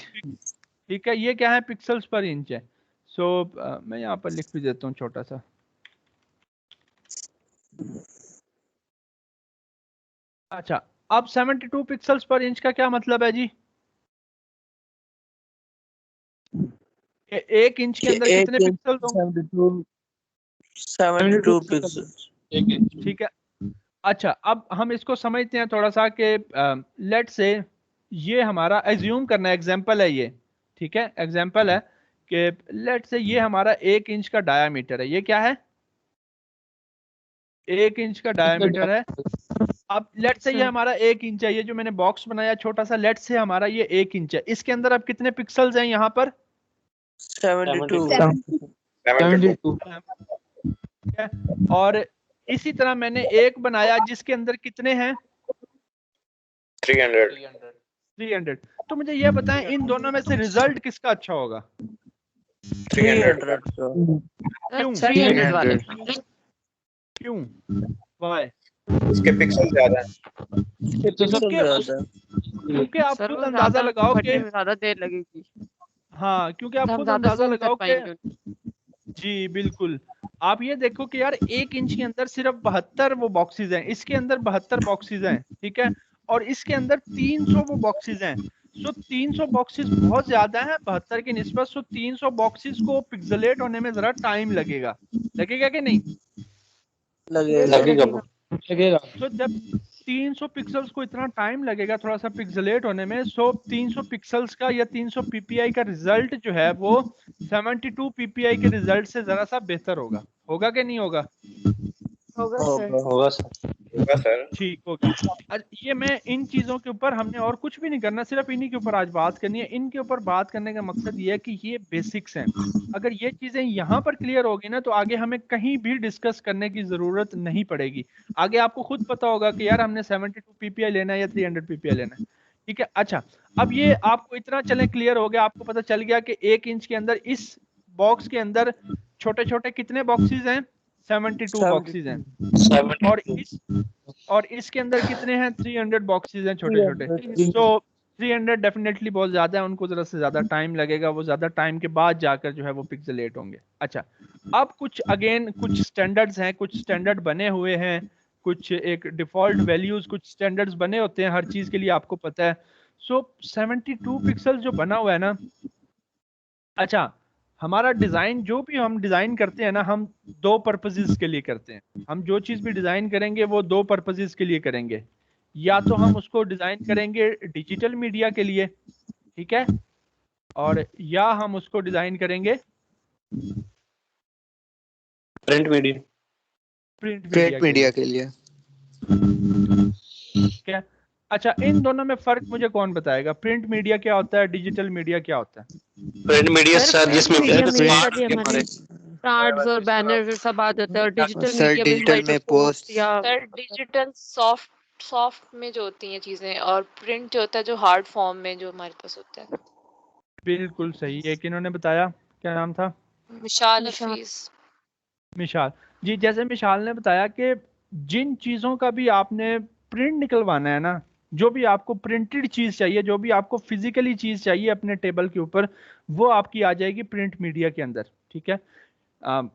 Speaker 1: ठीक है, ये क्या है? पिक्सल्स पर इंच है। सो मैं यहाँ पर लिख भी देता हूँ छोटा सा। अच्छा, अब 72 पिक्सल्स पर इंच का क्या मतलब है जी? 1 इंच के अंदर कितने पिक्सल होंगे?
Speaker 2: 72 पिक्सल्स।
Speaker 1: ठीक है, अच्छा अब हम इसको समझते हैं थोड़ा सा कि लेट से ये हमारा एज्यूम करना एग्जांपल है ये, ठीक है, एग्जांपल है कि लेट से ये हमारा 1 इंच का डायामीटर है। ये क्या है? 1 इंच का डायामीटर है। अब लेट से ये हमारा 1 इंच है, ये जो मैंने बॉक्स बनाया छोटा सा, लेट से हमारा ये 1 इंच है। इसके अंदर अब कितने पिक्सल्स हैं यहाँ पर?
Speaker 2: 72।
Speaker 1: और इसी तरह मैंने एक बनाया जिसके अंदर कितने हैं? 300। तो मुझे ये बताएं इन दोनों में से रिजल्ट किसका अच्छा होगा?
Speaker 2: 300।
Speaker 1: क्यों?
Speaker 9: 300 वाले।
Speaker 1: क्यों? वाई?
Speaker 4: उसके पिक्सल ज्यादा हैं।
Speaker 1: क्योंकि आप खुद अंदाजा लगाओ कि
Speaker 9: ज्यादा देर लगेगी।
Speaker 1: हाँ, क्योंकि आप खुद अंदाजा लगाओ कि जी बिल्कुल, आप ये देखो कि यार 1 इंच के अंदर सिर्फ 72 वो बॉक्सेस हैं, इसके अंदर 72 बॉक्सेस हैं, ठीक है, और इसके अंदर 300 वो बॉक्सेस हैं। सो 300 बॉक्सेस बहुत ज्यादा है 72 की निस्बत। सो 300 बॉक्सेस को पिक्सेलेट होने में जरा टाइम लगेगा कि नहीं?
Speaker 2: लगेगा।
Speaker 1: तो जब 300 पिक्सल्स को इतना टाइम लगेगा थोड़ा सा पिक्सेलेट होने में, सो 300 पिक्सल्स का या 300 पीपीआई का रिजल्ट जो है वो 72 पीपीआई के रिजल्ट से जरा सा बेहतर होगा कि नहीं होगा?
Speaker 2: होगा सर।
Speaker 1: ठीक होगा। ये मैं इन चीजों के ऊपर हमने और कुछ भी नहीं करना, सिर्फ इन्हीं के ऊपर आज बात करनी है। इनके ऊपर बात करने का मकसद ये है कि ये बेसिक्स हैं। अगर ये चीजें यहाँ पर क्लियर होगी ना तो आगे हमें कहीं भी डिस्कस करने की जरूरत नहीं पड़ेगी। आगे आपको खुद पता होगा कि यार हमने 72 पीपीआई लेना है या 300 पीपीआई लेना है, ठीक है। अच्छा, अब ये आपको इतना चले क्लियर हो गया, आपको पता चल गया कि 1 इंच के अंदर इस बॉक्स के अंदर छोटे छोटे कितने बॉक्सेस हैं? 72 बॉक्सेस हैं। और इसके अंदर कितने हैं? 300 बॉक्सेस हैं छोटे छोटे। तो 300 डेफिनेटली बहुत ज्यादा है, उनको जरा से ज्यादा टाइम लगेगा, वो ज्यादा टाइम के बाद जाकर जो है वो पिक्सेलेट होंगे। अच्छा, अब कुछ स्टैंडर्ड्स हैं, कुछ स्टैंडर्ड बने हुए हैं, कुछ एक डिफॉल्ट वैल्यूज, कुछ स्टैंडर्ड्स बने होते हैं हर चीज के लिए, आपको पता है। सो 72 पिक्सल जो बना हुआ है ना, अच्छा हमारा डिजाइन जो भी हम डिजाइन करते हैं ना, हम 2 पर्पसेस के लिए करते हैं। हम जो चीज भी डिजाइन करेंगे वो 2 पर्पसेस के लिए करेंगे। या तो हम उसको डिजाइन करेंगे डिजिटल मीडिया के लिए, ठीक है, और या हम उसको डिजाइन करेंगे
Speaker 2: प्रिंट मीडिया के लिए।
Speaker 1: ठीक है। अच्छा, इन दोनों में फर्क मुझे कौन बताएगा? प्रिंट मीडिया क्या होता है, डिजिटल मीडिया क्या होता है?
Speaker 2: प्रिंट मीडिया सर जिसमें
Speaker 9: कार्ड्स और बैनर सब आ जाता है, और डिजिटल में पोस्ट या डिजिटल सॉफ्ट में जो होती हैं चीजें, और प्रिंट जो होता है जो हार्ड फॉर्म में जो हमारे पास होता है।
Speaker 1: बिल्कुल सही है। किन्होंने बताया? क्या नाम था?
Speaker 9: मिशाल हफीज।
Speaker 1: मिशाल जी, जैसे मिशाल ने बताया कि जिन चीजों का भी आपने प्रिंट निकलवाना है ना, जो भी आपको प्रिंटेड चीज चाहिए, जो भी आपको फिजिकली चीज चाहिए अपने टेबल के ऊपर, वो आपकी आ जाएगी प्रिंट मीडिया के अंदर, ठीक है।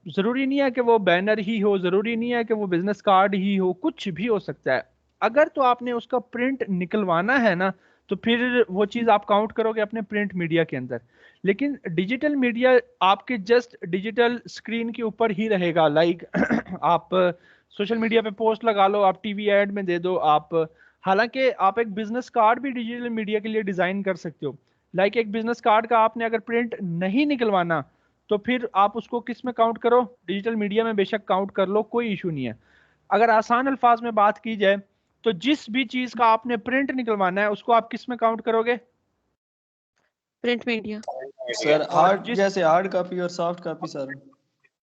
Speaker 1: जरूरी नहीं है कि वो बैनर ही हो, जरूरी नहीं है कि वो बिजनेस कार्ड ही हो, कुछ भी हो सकता है। अगर तो आपने उसका प्रिंट निकलवाना है ना, तो फिर वो चीज़ आप काउंट करोगे अपने प्रिंट मीडिया के अंदर। लेकिन डिजिटल मीडिया आपके जस्ट डिजिटल स्क्रीन के ऊपर ही रहेगा। लाइक आप सोशल मीडिया पे पोस्ट लगा लो, आप टीवी एड में दे दो, आप हालांकि आप एक बिजनेस कार्ड भी डिजिटल मीडिया के लिए डिजाइन कर सकते हो। लाइक एक बिजनेस कार्ड का आपने अगर प्रिंट नहीं निकलवाना तो फिर आप उसको किस में काउंट करो, डिजिटल मीडिया में बेशक काउंट कर लो, कोई इशू नहीं है। अगर आसान अल्फाज में बात की जाए तो जिस भी चीज का आपने प्रिंट निकलवाना है उसको आप किस में काउंट करोगे?
Speaker 9: प्रिंट मीडिया
Speaker 7: सर हार्ड, जैसे हार्ड कॉपी और सॉफ्ट कॉपी सर।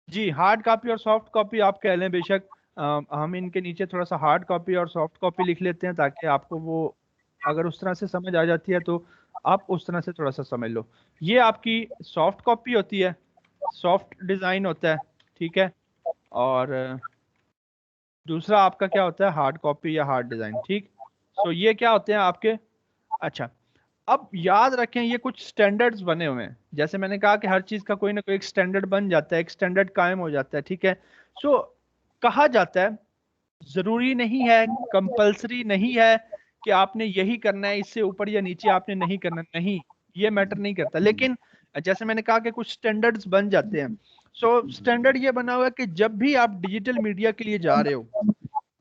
Speaker 1: जी, हार्ड कॉपी और सॉफ्ट कॉपी आप कह लें बेशक। हम इनके नीचे थोड़ा सा हार्ड कॉपी और सॉफ्ट कॉपी लिख लेते हैं ताकि आपको वो अगर उस तरह से समझ आ जाती है तो आप उस तरह से थोड़ा सा समझ लो। ये आपकी सॉफ्ट कॉपी होती है, सॉफ्ट डिजाइन होता है, ठीक है। और दूसरा आपका क्या होता है, हार्ड कॉपी या हार्ड डिजाइन, ठीक। सो ये क्या होते हैं आपके। अच्छा, अब याद रखें ये कुछ स्टैंडर्ड्स बने हुए हैं। जैसे मैंने कहा कि हर चीज का कोई ना कोई एक स्टैंडर्ड बन जाता है, एक स्टैंडर्ड कायम हो जाता है, ठीक है। सो कहा जाता है, जरूरी नहीं है, कंपल्सरी नहीं है कि आपने यही करना है, इससे ऊपर या नीचे आपने नहीं करना, नहीं, ये मैटर नहीं करता। लेकिन जैसे मैंने कहा कि कुछ स्टैंडर्ड्स बन जाते हैं। सो स्टैंडर्ड ये बना हुआ है कि जब भी आप डिजिटल मीडिया के लिए जा रहे हो,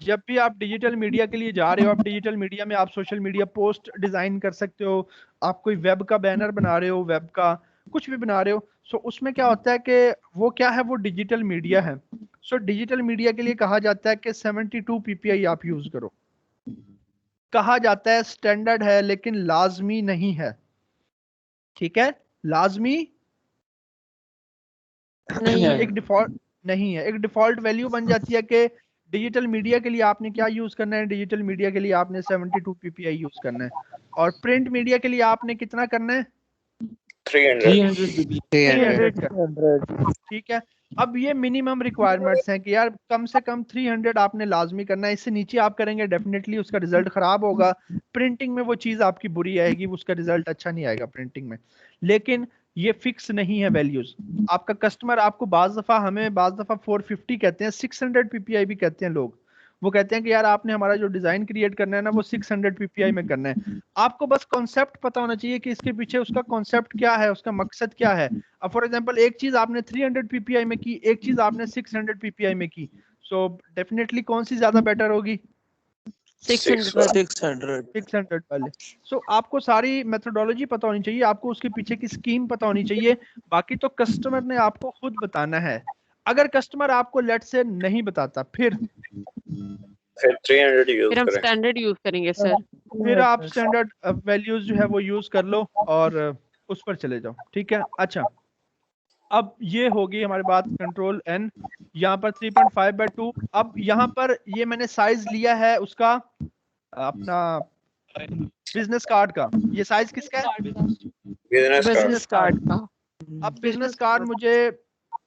Speaker 1: जब भी आप डिजिटल मीडिया के लिए जा रहे हो, आप डिजिटल मीडिया में आप सोशल मीडिया पोस्ट डिजाइन कर सकते हो, आप कोई वेब का बैनर बना रहे हो, वेब का कुछ भी बना रहे हो। सो उसमें क्या होता है कि वो क्या है, वो डिजिटल मीडिया है। सो डिजिटल मीडिया के लिए कहा जाता है कि 72 ppi आप यूज करो। कहा जाता है स्टैंडर्ड है लेकिन लाजमी नहीं है, ठीक है। लाजमी
Speaker 9: नहीं है।
Speaker 1: एक डिफॉल्ट नहीं है, एक डिफॉल्ट वैल्यू बन जाती है कि डिजिटल मीडिया के लिए आपने क्या यूज करना है, डिजिटल मीडिया के लिए आपने 72 ppi यूज करना है। और प्रिंट मीडिया के लिए आपने कितना करना है,
Speaker 4: 300
Speaker 1: ठीक है। अब ये मिनिमम रिक्वायरमेंट्स हैं कि यार कम से कम 300 आपने लाजमी करना है। इससे नीचे आप करेंगे डेफिनेटली उसका रिजल्ट खराब होगा, प्रिंटिंग में वो चीज आपकी बुरी आएगी, उसका रिजल्ट अच्छा नहीं आएगा प्रिंटिंग में। लेकिन ये फिक्स नहीं है वैल्यूज। आपका कस्टमर आपको बाज दफा 450 कहते हैं, 600 ppi भी कहते हैं लोग। वो कहते हैं कि यार आपने हमारा जो डिजाइन क्रिएट करना है ना वो 600 ppi में करना है। आपको बस कॉन्सेप्ट पता होना चाहिए कि इसके पीछे उसका कॉन्सेप्ट क्या है, उसका मकसद क्या है। अब फॉर एग्जांपल एक चीज आपने 300 ppi में की, एक चीज आपने 600 ppi में की, सो डेफिनेटली कौन सी ज्यादा बेटर होगी, 600 वाले। सो आपको सारी मेथोडोलॉजी पता होनी चाहिए, आपको उसके पीछे की स्कीम पता होनी चाहिए। बाकी तो कस्टमर ने आपको खुद बताना है। अगर कस्टमर आपको लेट से नहीं बताता फिर
Speaker 2: 300 यूज
Speaker 9: फिर हम
Speaker 2: करें।
Speaker 9: स्टैंडर्ड यूज करेंगे सर।
Speaker 1: फिर आप स्टैंडर्ड वैल्यूज जो है वो यूज कर लो और उस पर चले जाओ, ठीक है। अच्छा, अब ये होगी हमारे बात कंट्रोल एन, यहाँ पर 3.5/2। अब यहाँ पर ये मैंने साइज लिया है उसका अपना बिजनेस कार्ड का। ये साइज किसका है,
Speaker 9: बिजनेस कार्ड का।
Speaker 1: अब बिजनेस कार्ड मुझे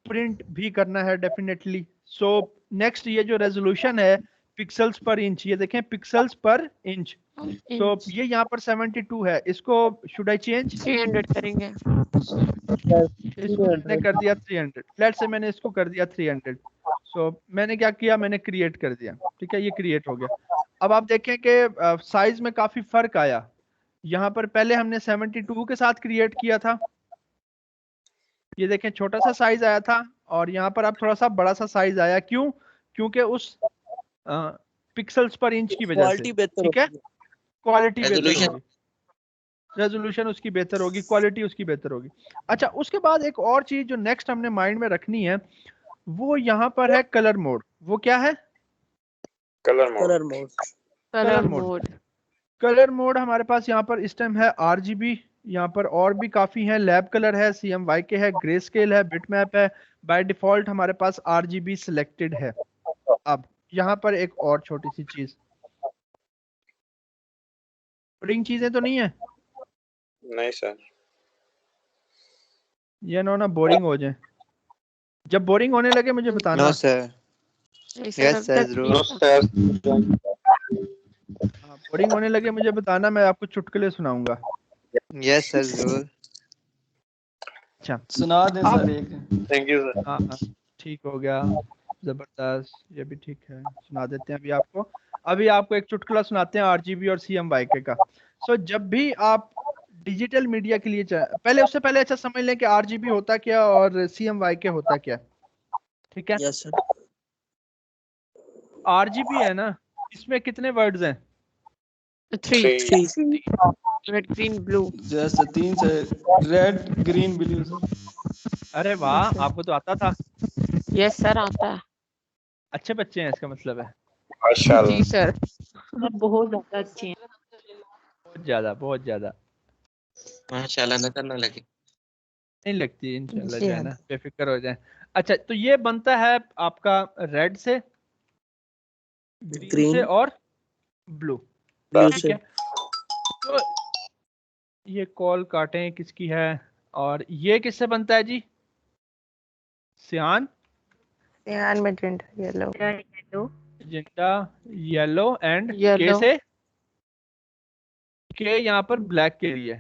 Speaker 1: प्रिंट भी करना है डेफिनेटली। सो नेक्स्ट ये जो रेजोल्यूशन है पिक्सल्स पर इंच, ये देखें पिक्सल्स पर इंच। सो ये यहाँ पर 72 है, इसको शुड आई चेंज,
Speaker 9: 300 करेंगे।
Speaker 1: इसको मैंने कर दिया 300। लेट्स से मैंने इसको कर दिया 300। सो मैंने क्या किया, मैंने क्रिएट कर दिया, ठीक है, ये क्रिएट हो गया। अब आप देखें कि साइज में काफी फर्क आया। यहाँ पर पहले हमने 72 के साथ क्रिएट किया था, ये देखें छोटा सा साइज आया था, और यहाँ पर अब थोड़ा सा बड़ा सा साइज आया। क्यों? क्योंकि उस पिक्सल्स पर इंच की वजह से, ठीक है, क्वालिटी बेहतर होगी, रेजोल्यूशन उसकी बेहतर होगी, क्वालिटी उसकी बेहतर होगी। अच्छा, उसके बाद एक और चीज जो नेक्स्ट हमने माइंड में रखनी है वो यहाँ पर है कलर मोड। वो क्या है, कलर मोड हमारे पास यहाँ पर इस टाइम है RGB। यहाँ पर और भी काफी हैं, लैब कलर है, CMYK है, ग्रे स्केल है, बिटमैप है। बाय डिफॉल्ट हमारे पास RGB सिलेक्टेड है। अब यहाँ पर एक और छोटी सी चीज, बोरिंग चीजें तो नहीं है?
Speaker 2: नहीं सर।
Speaker 1: ये ना बोरिंग हो जाए, जब बोरिंग होने लगे मुझे बताना।
Speaker 10: No sir, yes sir,
Speaker 1: boring होने लगे मुझे बताना, मैं आपको चुटकुले सुनाऊंगा।
Speaker 10: यस सर जरूर।
Speaker 1: अच्छा
Speaker 7: सुना दें सर एक।
Speaker 2: Thank you sir.
Speaker 1: हाँ ठीक हो गया, जबरदस्त, ये भी ठीक है, सुना देते हैं अभी आपको एक चुटकुला सुनाते हैं RGB और CMYK का। सो जब भी आप डिजिटल मीडिया के लिए पहले उससे पहले अच्छा समझ लें कि आरजीबी होता क्या और CMYK होता क्या, ठीक है?
Speaker 5: Yes sir.
Speaker 1: आरजीबी है ना, इसमें कितने वर्ड्स हैं?
Speaker 9: 3 रेड ग्रीन ब्लू।
Speaker 7: जैसे 3 से रेड ग्रीन ब्लू सर।
Speaker 1: अरे वाह, आपको तो आता था।
Speaker 9: यस सर आता है।
Speaker 1: अच्छे बच्चे हैं इसका मतलब है।
Speaker 2: माशाल्लाह।
Speaker 9: जी सर, बहुत ज्यादा अच्छे हैं।
Speaker 1: बहुत ज्यादा, बहुत ज्यादा।
Speaker 10: माशाल्लाह नजर ना लगे।
Speaker 1: नहीं लगती इंशाल्लाह, जो है ना, बेफिक्र हो जाए। अच्छा, तो ये बनता है आपका रेड से, ग्रीन से और ब्लू, ठीक है? तो ये कॉल काटें किसकी है, और ये किससे बनता है जी? सियान
Speaker 8: मैजेंटा येलो
Speaker 1: येलो एंड के से, के यहाँ पर ब्लैक के लिए,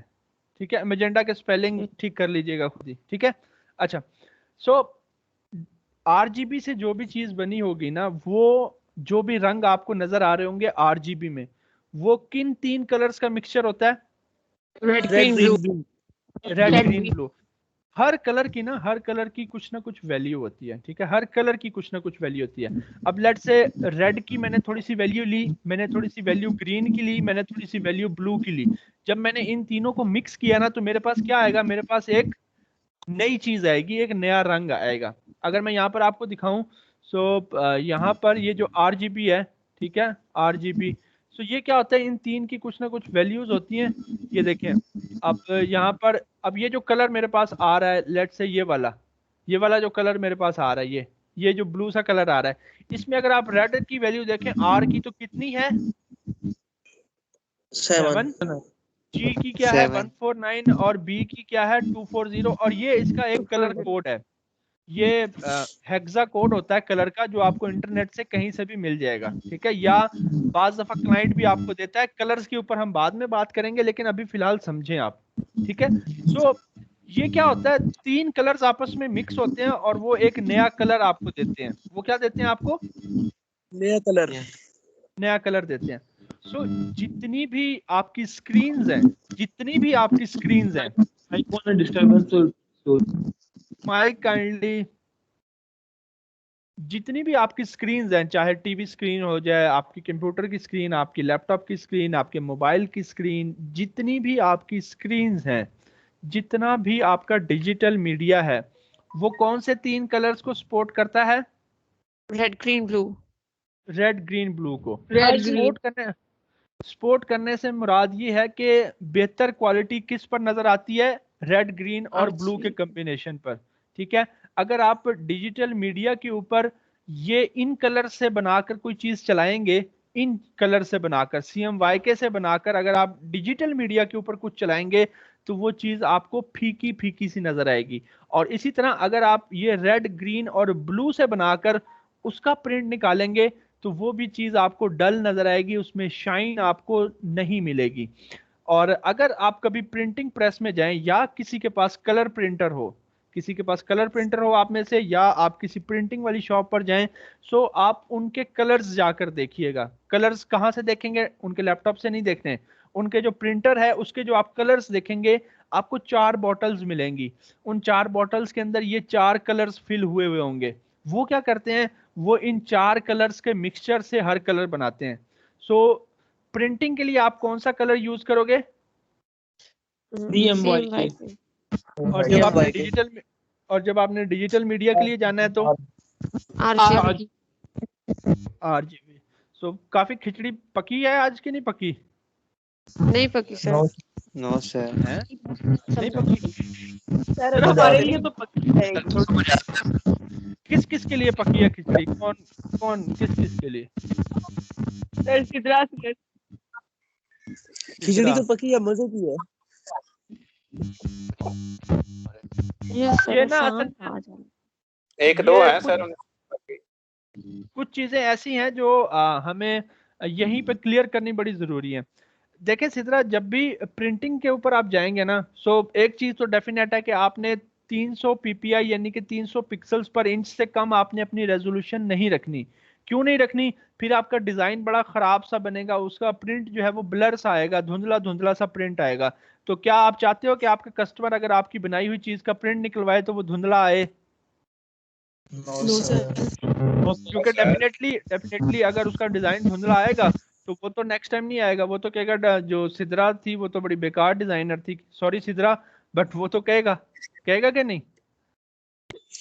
Speaker 1: ठीक है? मैजेंटा के स्पेलिंग ठीक कर लीजिएगा खुद ही, ठीक है? अच्छा, सो आरजीबी से जो भी चीज बनी होगी ना, वो जो भी रंग आपको नजर आ रहे होंगे आरजीबी में, वो किन 3 कलर्स का मिक्सचर होता है?
Speaker 9: Red green blue.
Speaker 1: Red green blue. हर कलर की ना, हर कलर की कुछ ना कुछ वैल्यू होती है, ठीक है? हर कलर की कुछ ना कुछ वैल्यू होती है। अब लेट से रेड की मैंने थोड़ी सी वैल्यू ली, मैंने थोड़ी सी वैल्यू ग्रीन की ली, मैंने थोड़ी सी वैल्यू ब्लू की ली। जब मैंने इन तीनों को मिक्स किया ना, तो मेरे पास क्या आएगा? मेरे पास एक नई चीज आएगी, एक नया रंग आएगा। अगर मैं यहाँ पर आपको दिखाऊं, सो यहाँ पर ये जो आरजीबी है, ठीक है, आरजीबी, सो ये क्या होता है? इन 3 की कुछ ना कुछ वैल्यूज होती हैं। ये देखें, अब यहाँ पर, अब ये जो कलर मेरे पास आ रहा है, लेट से ये वाला जो कलर मेरे पास आ रहा है, ये जो ब्लू सा कलर आ रहा है, इसमें अगर आप रेड की वैल्यू देखें, आर की तो कितनी है? 7, जी की क्या है? 149, और बी की क्या है? 240, और ये इसका एक कलर कोड है। ये हेक्सा कोड होता है कलर का, जो आपको इंटरनेट से कहीं से भी मिल जाएगा, ठीक है? या बाज दफा क्लाइंट भी आपको देता है। कलर्स के ऊपर हम बाद में बात करेंगे, लेकिन अभी फिलहाल समझें आप, ठीक है? सो ये क्या होता है? 3 कलर्स आपस में मिक्स होते हैं और वो एक नया कलर आपको देते हैं। वो क्या देते हैं आपको?
Speaker 5: नया कलर।
Speaker 1: नया कलर देते हैं। सो जितनी भी आपकी स्क्रीन्स हैं, माइक काइंडली, जितनी भी आपकी स्क्रीन्स हैं, चाहे टीवी स्क्रीन हो जाए, आपकी कंप्यूटर की स्क्रीन, आपकी लैपटॉप की स्क्रीन, आपके मोबाइल की स्क्रीन, जितनी भी आपकी स्क्रीन्स हैं, जितना भी आपका डिजिटल मीडिया है, वो कौन से 3 कलर्स को सपोर्ट करता है?
Speaker 9: Red green blue.
Speaker 1: Red green blue को
Speaker 9: रेड
Speaker 1: सपोर्ट करने से मुराद ये है कि बेहतर क्वालिटी किस पर नजर आती है? रेड ग्रीन और ब्लू के कॉम्बिनेशन पर, ठीक है? अगर आप डिजिटल मीडिया के ऊपर ये इन कलर से बनाकर कोई चीज चलाएंगे, इन कलर से बनाकर, CMYK से बनाकर अगर आप डिजिटल मीडिया के ऊपर कुछ चलाएंगे, तो वो चीज आपको फीकी फीकी सी नजर आएगी। और इसी तरह अगर आप ये रेड ग्रीन और ब्लू से बनाकर उसका प्रिंट निकालेंगे, तो वो भी चीज आपको डल नजर आएगी, उसमें शाइन आपको नहीं मिलेगी। और अगर आप कभी प्रिंटिंग प्रेस में जाएं, या किसी के पास कलर प्रिंटर हो आप में से, या आप किसी प्रिंटिंग वाली शॉप पर जाएं, सो आप उनके कलर्स जाकर देखिएगा। कलर्स कहाँ से देखेंगे? उनके लैपटॉप से नहीं देखने, उनके जो प्रिंटर है उसके जो आप कलर्स देखेंगे, आपको 4 बॉटल्स मिलेंगी। उन 4 बॉटल्स के अंदर ये 4 कलर्स फिल हुए होंगे। वो क्या करते हैं? वो इन 4 कलर्स के मिक्सचर से हर कलर बनाते हैं। सो प्रिंटिंग के लिए आप कौन सा कलर यूज करोगे?
Speaker 5: CMYK।
Speaker 1: और जब आपने डिजिटल मीडिया के लिए जाना है तो RGB। सो काफी खिचड़ी पकी है आज की, नहीं पकी?
Speaker 9: नहीं पकी सर।
Speaker 10: No sir.
Speaker 1: नहीं पकी
Speaker 8: सर हमारे लिए तो पकी है।
Speaker 1: किस किस के लिए पकी है खिचड़ी? कौन किस किस के लिए?
Speaker 8: सर कितना
Speaker 5: खिचड़ी तो पकी है, मजे की है।
Speaker 1: ये ना असल
Speaker 2: एक दो है सर।
Speaker 1: कुछ चीजें ऐसी हैं जो हमें यहीं पे क्लियर करनी बड़ी जरूरी है। देखें सिद्रा, जब भी प्रिंटिंग के ऊपर आप जाएंगे ना, सो एक चीज तो डेफिनेट है कि आपने 300 ppi यानी कि 300 पिक्सल्स पर इंच से कम आपने अपनी रेजोल्यूशन नहीं रखनी, क्यों नहीं रखनी? फिर आपका डिजाइन बड़ा खराब सा बनेगा, उसका प्रिंट जो है वो ब्लर सा आएगा, धुंधला धुंधला सा प्रिंट आएगा। तो क्या आप चाहते हो कि आपका कस्टमर अगर आपकी बनाई हुई चीज का प्रिंट निकलवाए तो वो धुंधला आए?
Speaker 5: No sir.
Speaker 1: क्योंकि डेफिनेटली अगर उसका डिजाइन धुंधला आएगा तो वो तो नेक्स्ट टाइम नहीं आएगा, वो तो कहेगा जो सिद्रा थी वो तो बड़ी बेकार डिजाइनर थी, सॉरी सिद्रा, बट वो तो कहेगा कि नहीं?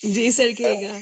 Speaker 5: जी सर कहेगा।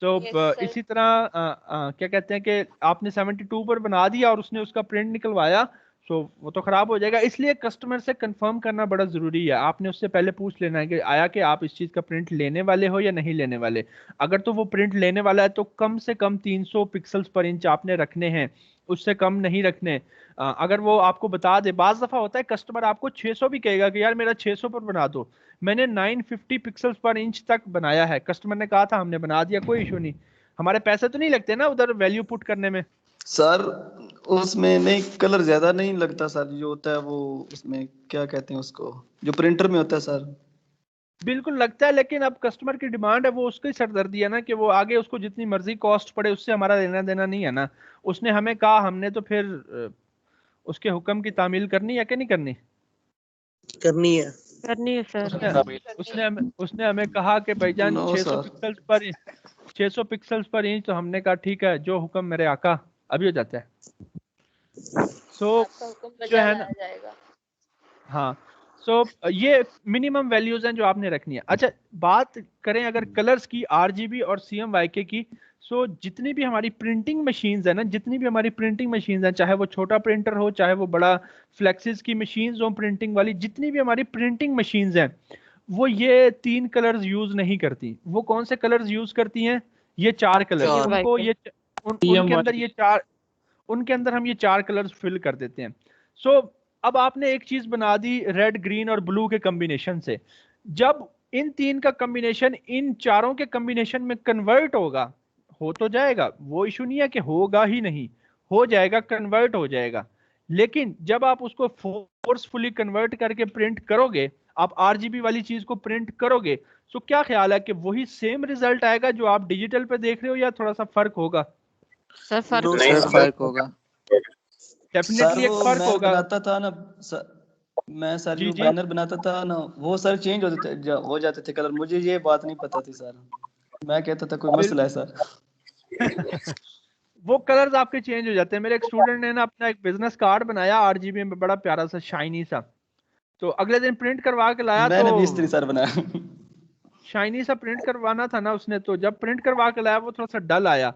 Speaker 1: तो इसी तरह क्या कहते हैं कि आपने 72 पर बना दिया और उसने उसका प्रिंट निकलवाया, तो वो तो खराब हो जाएगा। इसलिए कस्टमर से कंफर्म करना बड़ा जरूरी है। आपने उससे पहले पूछ लेना है कि आया कि आप इस चीज का प्रिंट लेने वाले हो या नहीं लेने वाले। अगर तो वो प्रिंट लेने वाला है तो कम से कम 300 पिक्सल्स पर इंच आपने रखने हैं, उससे कम नहीं रखने। अगर वो आपको बता दे, बाज दफा होता है कस्टमर आपको 600 भी कहेगा कि यार मेरा 600 पर बना दो, मैंने 950 पिक्सल्स पर इंच तक बनाया है, कस्टमर ने कहा था हमने बना दिया, कोई इशू नहीं, हमारे पैसे तो नहीं लगते ना उधर वैल्यू पुट करने में।
Speaker 7: सर उसमें नहीं कलर ज्यादा नहीं लगता सर, जो होता है वो उसमें क्या कहते हैं उसको, जो प्रिंटर में होता है सर।
Speaker 1: बिल्कुल लगता है, लेकिन अब कस्टमर की डिमांड है, वो उसकी सरदर्दी है ना कि वो आगे उसको जितनी मर्जी कॉस्ट पड़े उससे हमारा लेना देना नहीं है ना। उसने हमें कहा, हमने तो फिर उसके हुक्म की तामील करनी है कि नहीं करनी?
Speaker 5: करनी है।
Speaker 8: करनी है सर।
Speaker 1: उसने हमें कहा कि भाईजान 600 पिक्सल्स पर इंच, तो हमने कहा ठीक है, जो हुक्म मेरे आका, अभी हो जाता है। जो है ना, हाँ, ये मिनिमम वैल्यूज हैं जो आपने रखनी है। अच्छा, बात करें अगर कलर्स की, RGB और CMYK की, जितनी भी हमारी प्रिंटिंग मशीन्स है ना, जितनी भी हमारी प्रिंटिंग मशीन्स हैं, चाहे वो छोटा प्रिंटर हो चाहे वो बड़ा फ्लेक्सिस की मशीन्स हो प्रिंटिंग वाली, जितनी भी हमारी प्रिंटिंग मशीन्स हैं वो ये 3 कलर्स यूज नहीं करती। वो कौन से कलर्स यूज करती हैं? ये 4 कलर। उनको ये उनके अंदर हम ये 4 कलर्स फिल कर देते हैं। अब आपने एक चीज बना दी रेड, ग्रीन और ब्लू के कॉम्बिनेशन से। जब इन 3 का कॉम्बिनेशन इन चारों के कॉम्बिनेशन में कन्वर्ट होगा, हो तो जाएगा, वो इशू नहीं है कि होगा ही नहीं, हो जाएगा, कन्वर्ट हो जाएगा। लेकिन जब आप उसको फोर्सफुली कन्वर्ट करके प्रिंट करोगे, आप RGB वाली चीज को प्रिंट करोगे, तो क्या ख्याल है कि वही सेम रिजल्ट आएगा जो आप डिजिटल पे देख रहे हो, या थोड़ा सा फर्क होगा?
Speaker 8: सर
Speaker 10: फर्क होगा,
Speaker 1: डेफिनेटली एक फर्क होगा।
Speaker 7: बनाता था ना मैं सर, जो बैनर बनाता था ना, वो सर चेंज हो जाते थे कलर। मुझे ये बात नहीं पता थी सर, मैं कहता था कोई मसला है सर।
Speaker 1: वो कलर्स आपके चेंज हो जाते हैं। मेरे एक स्टूडेंट ने ना अपना एक बिजनेस कार्ड बनाया RGB में, बड़ा प्यारा सा शाइनी सा, तो अगले दिन प्रिंट करवा के लाया,
Speaker 7: मैंने
Speaker 1: तो
Speaker 7: भी इस तरह सर बनाया,
Speaker 1: शाइनी सा प्रिंट करवाना था ना उसने, तो जब प्रिंट करवा के लाया वो थोड़ा सा डल आया।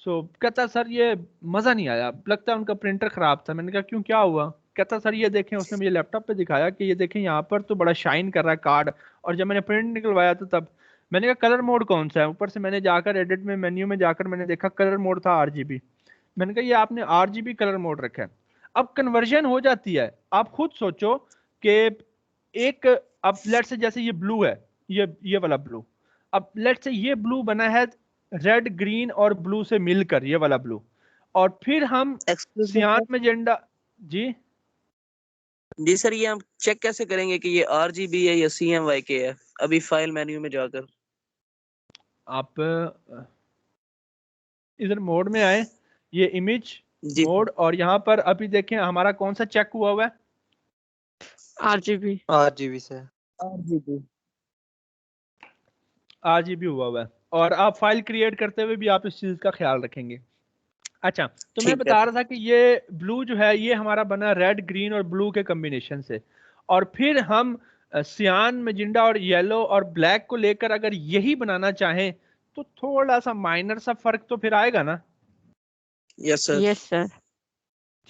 Speaker 1: कहता सर ये मजा नहीं आया, लगता है उनका प्रिंटर खराब था। मैंने कहा क्यों, क्या हुआ? कहता सर ये देखें, उसने मुझे लैपटॉप पे दिखाया कि ये देखें यहाँ पर तो बड़ा शाइन कर रहा है कार्ड, और जब मैंने प्रिंट निकलवाया तो तब। मैंने कहा कलर मोड कौन सा है? ऊपर से मैंने जाकर एडिट में मेन्यू में जाकर मैंने देखा कलर मोड था RGB। मैंने कहा ये आपने RGB कलर मोड रखा है। अब कन्वर्जन हो जाती है। आप खुद सोचो कि एक, अब लेट से जैसे ये ब्लू है, ये वाला ब्लू, अब लेट से ये ब्लू बना है रेड, ग्रीन और ब्लू से मिलकर, ये वाला ब्लू, और फिर हम सियान मैजेंडा।
Speaker 5: जी सर, ये हम चेक कैसे करेंगे कि ये RGB है या CMYK है? अभी फाइल मेन्यू में जाकर
Speaker 1: आप इधर मोड में आए, ये इमेज मोड, और यहाँ पर अभी देखें हमारा कौन सा चेक हुआ है?
Speaker 10: RGB से
Speaker 1: RGB हुआ है। और आप फाइल क्रिएट करते हुए भी आप इस चीज का ख्याल रखेंगे। अच्छा, तो मैं बता रहा था कि ये ब्लू जो है ये हमारा बना रेड, ग्रीन और ब्लू के कॉम्बिनेशन से, और फिर हम सियान, मैजेंडा और येलो और ब्लैक को लेकर अगर यही बनाना चाहें तो थोड़ा सा माइनर सा फर्क तो फिर आएगा ना।
Speaker 5: Yes sir.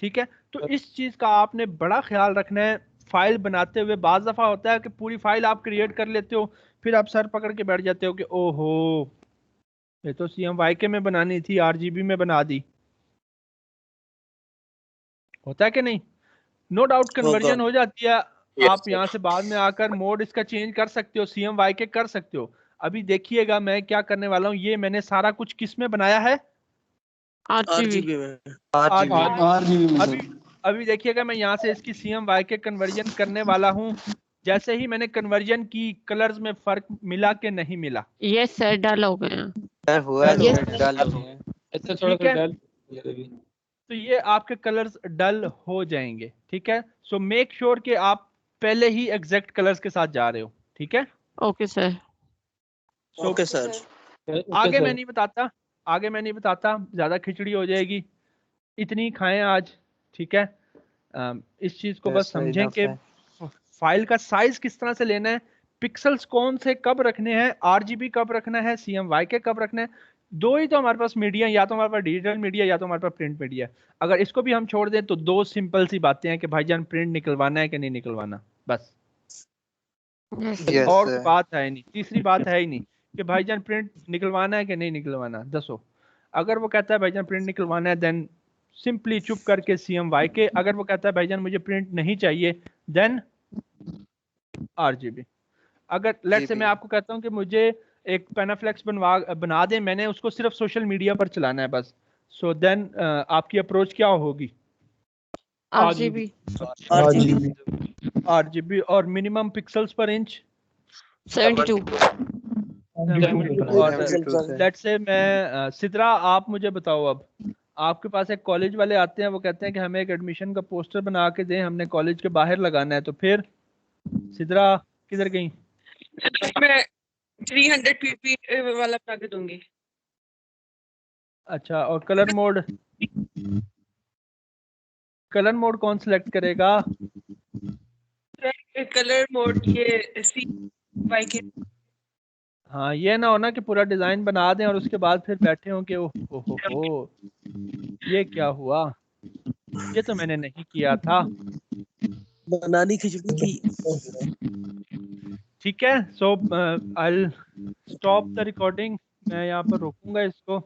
Speaker 1: ठीक है, तो इस चीज का आपने बड़ा ख्याल रखना है फाइल बनाते हुए। बाज दफा होता है कि पूरी फाइल आप क्रिएट कर लेते हो, फिर आप सर पकड़ के बैठ जाते हो कि ओहो ये तो CMYK में बनानी थी, RGB में बना दी। होता है कि नहीं? नो डाउट कन्वर्जन हो जाती है। आप यहाँ से बाद में आकर मोड इसका चेंज कर सकते हो, CMYK कर सकते हो। अभी देखिएगा मैं क्या करने वाला हूँ, ये मैंने सारा कुछ किस में बनाया है?
Speaker 5: RGB में।
Speaker 1: अभी देखिएगा मैं यहाँ से इसकी CMYK कन्वर्जन करने वाला हूँ। जैसे ही मैंने कन्वर्जन की, कलर्स में फर्क मिला कि नहीं मिला?
Speaker 8: यस सर, डल हो गया।
Speaker 10: हुआ, डल हो गया।
Speaker 11: अच्छा थोड़ा
Speaker 1: ठीक है,
Speaker 11: सा डल
Speaker 1: तो ये आपके कलर्स डल हो जाएंगे। ठीक है, सो मेक श्योर कि आप पहले ही एग्जैक्ट कलर्स के साथ जा रहे हो। ठीक है,
Speaker 8: ओके सर।
Speaker 5: Okay sir.
Speaker 1: आगे मैं नहीं बताता, आगे मैं नहीं बताता, ज्यादा खिचड़ी हो जाएगी, इतनी खाएं आज। ठीक है, इस चीज को बस समझें कि फाइल का साइज किस तरह से लेना है, पिक्सल्स कौन से कब रखने हैं, आरजीबी कब रखना है, CMYK कब रखना है। दो ही तो हमारे पास मीडिया, या तो हमारे पास डिजिटल मीडिया या तो हमारे पास प्रिंट मीडिया। अगर इसको भी हम छोड़ दें तो दो सिंपल सी बातें हैं कि भाईजान प्रिंट निकलवाना है कि नहीं निकलवाना, बस। और कोई बात है नहीं, तीसरी बात है ही नहीं कि भाईजान प्रिंट निकलवाना है कि नहीं निकलवाना, दसो। अगर वो कहता है भाईजान प्रिंट निकलवाना है, देन सिंपली चुप करके CMYK। अगर वो कहता है भाईजान मुझे प्रिंट नहीं चाहिए, देन RGB। अगर लेट्स से मैं आपको कहता हूं कि मुझे एक पेनाफ्लेक्स बना दें, मैंने उसको सिर्फ सोशल मीडिया पर चलाना है बस, सो देन आपकी अप्रोच क्या होगी?
Speaker 8: RGB।
Speaker 1: RGB और मिनिमम पिक्सल्स पर इंच
Speaker 8: 72।
Speaker 1: और लेट्स से मैं सिद्रा, आप मुझे बताओ, अब आपके पास एक कॉलेज वाले आते हैं, वो कहते हैं कि हमें एक एडमिशन का पोस्टर बना के दें, हमने कॉलेज के बाहर लगाना है, तो फिर सिद्रा किधर गई?
Speaker 9: मैं 300 ppi वाला बना के दूंगी।
Speaker 1: अच्छा, और कलर मोड, कलर मोड कौन सिलेक्ट करेगा?
Speaker 9: कलर मोड ये CMYK।
Speaker 1: हाँ, ये ना हो ना कि पूरा डिजाइन बना दें और उसके बाद फिर बैठे हो कि ओहो ये क्या हुआ, ये तो मैंने नहीं किया था।
Speaker 5: बनानी खिचड़ी थी।
Speaker 1: ठीक है, सो आई स्टॉप द रिकॉर्डिंग, मैं यहाँ पर रोकूंगा इसको।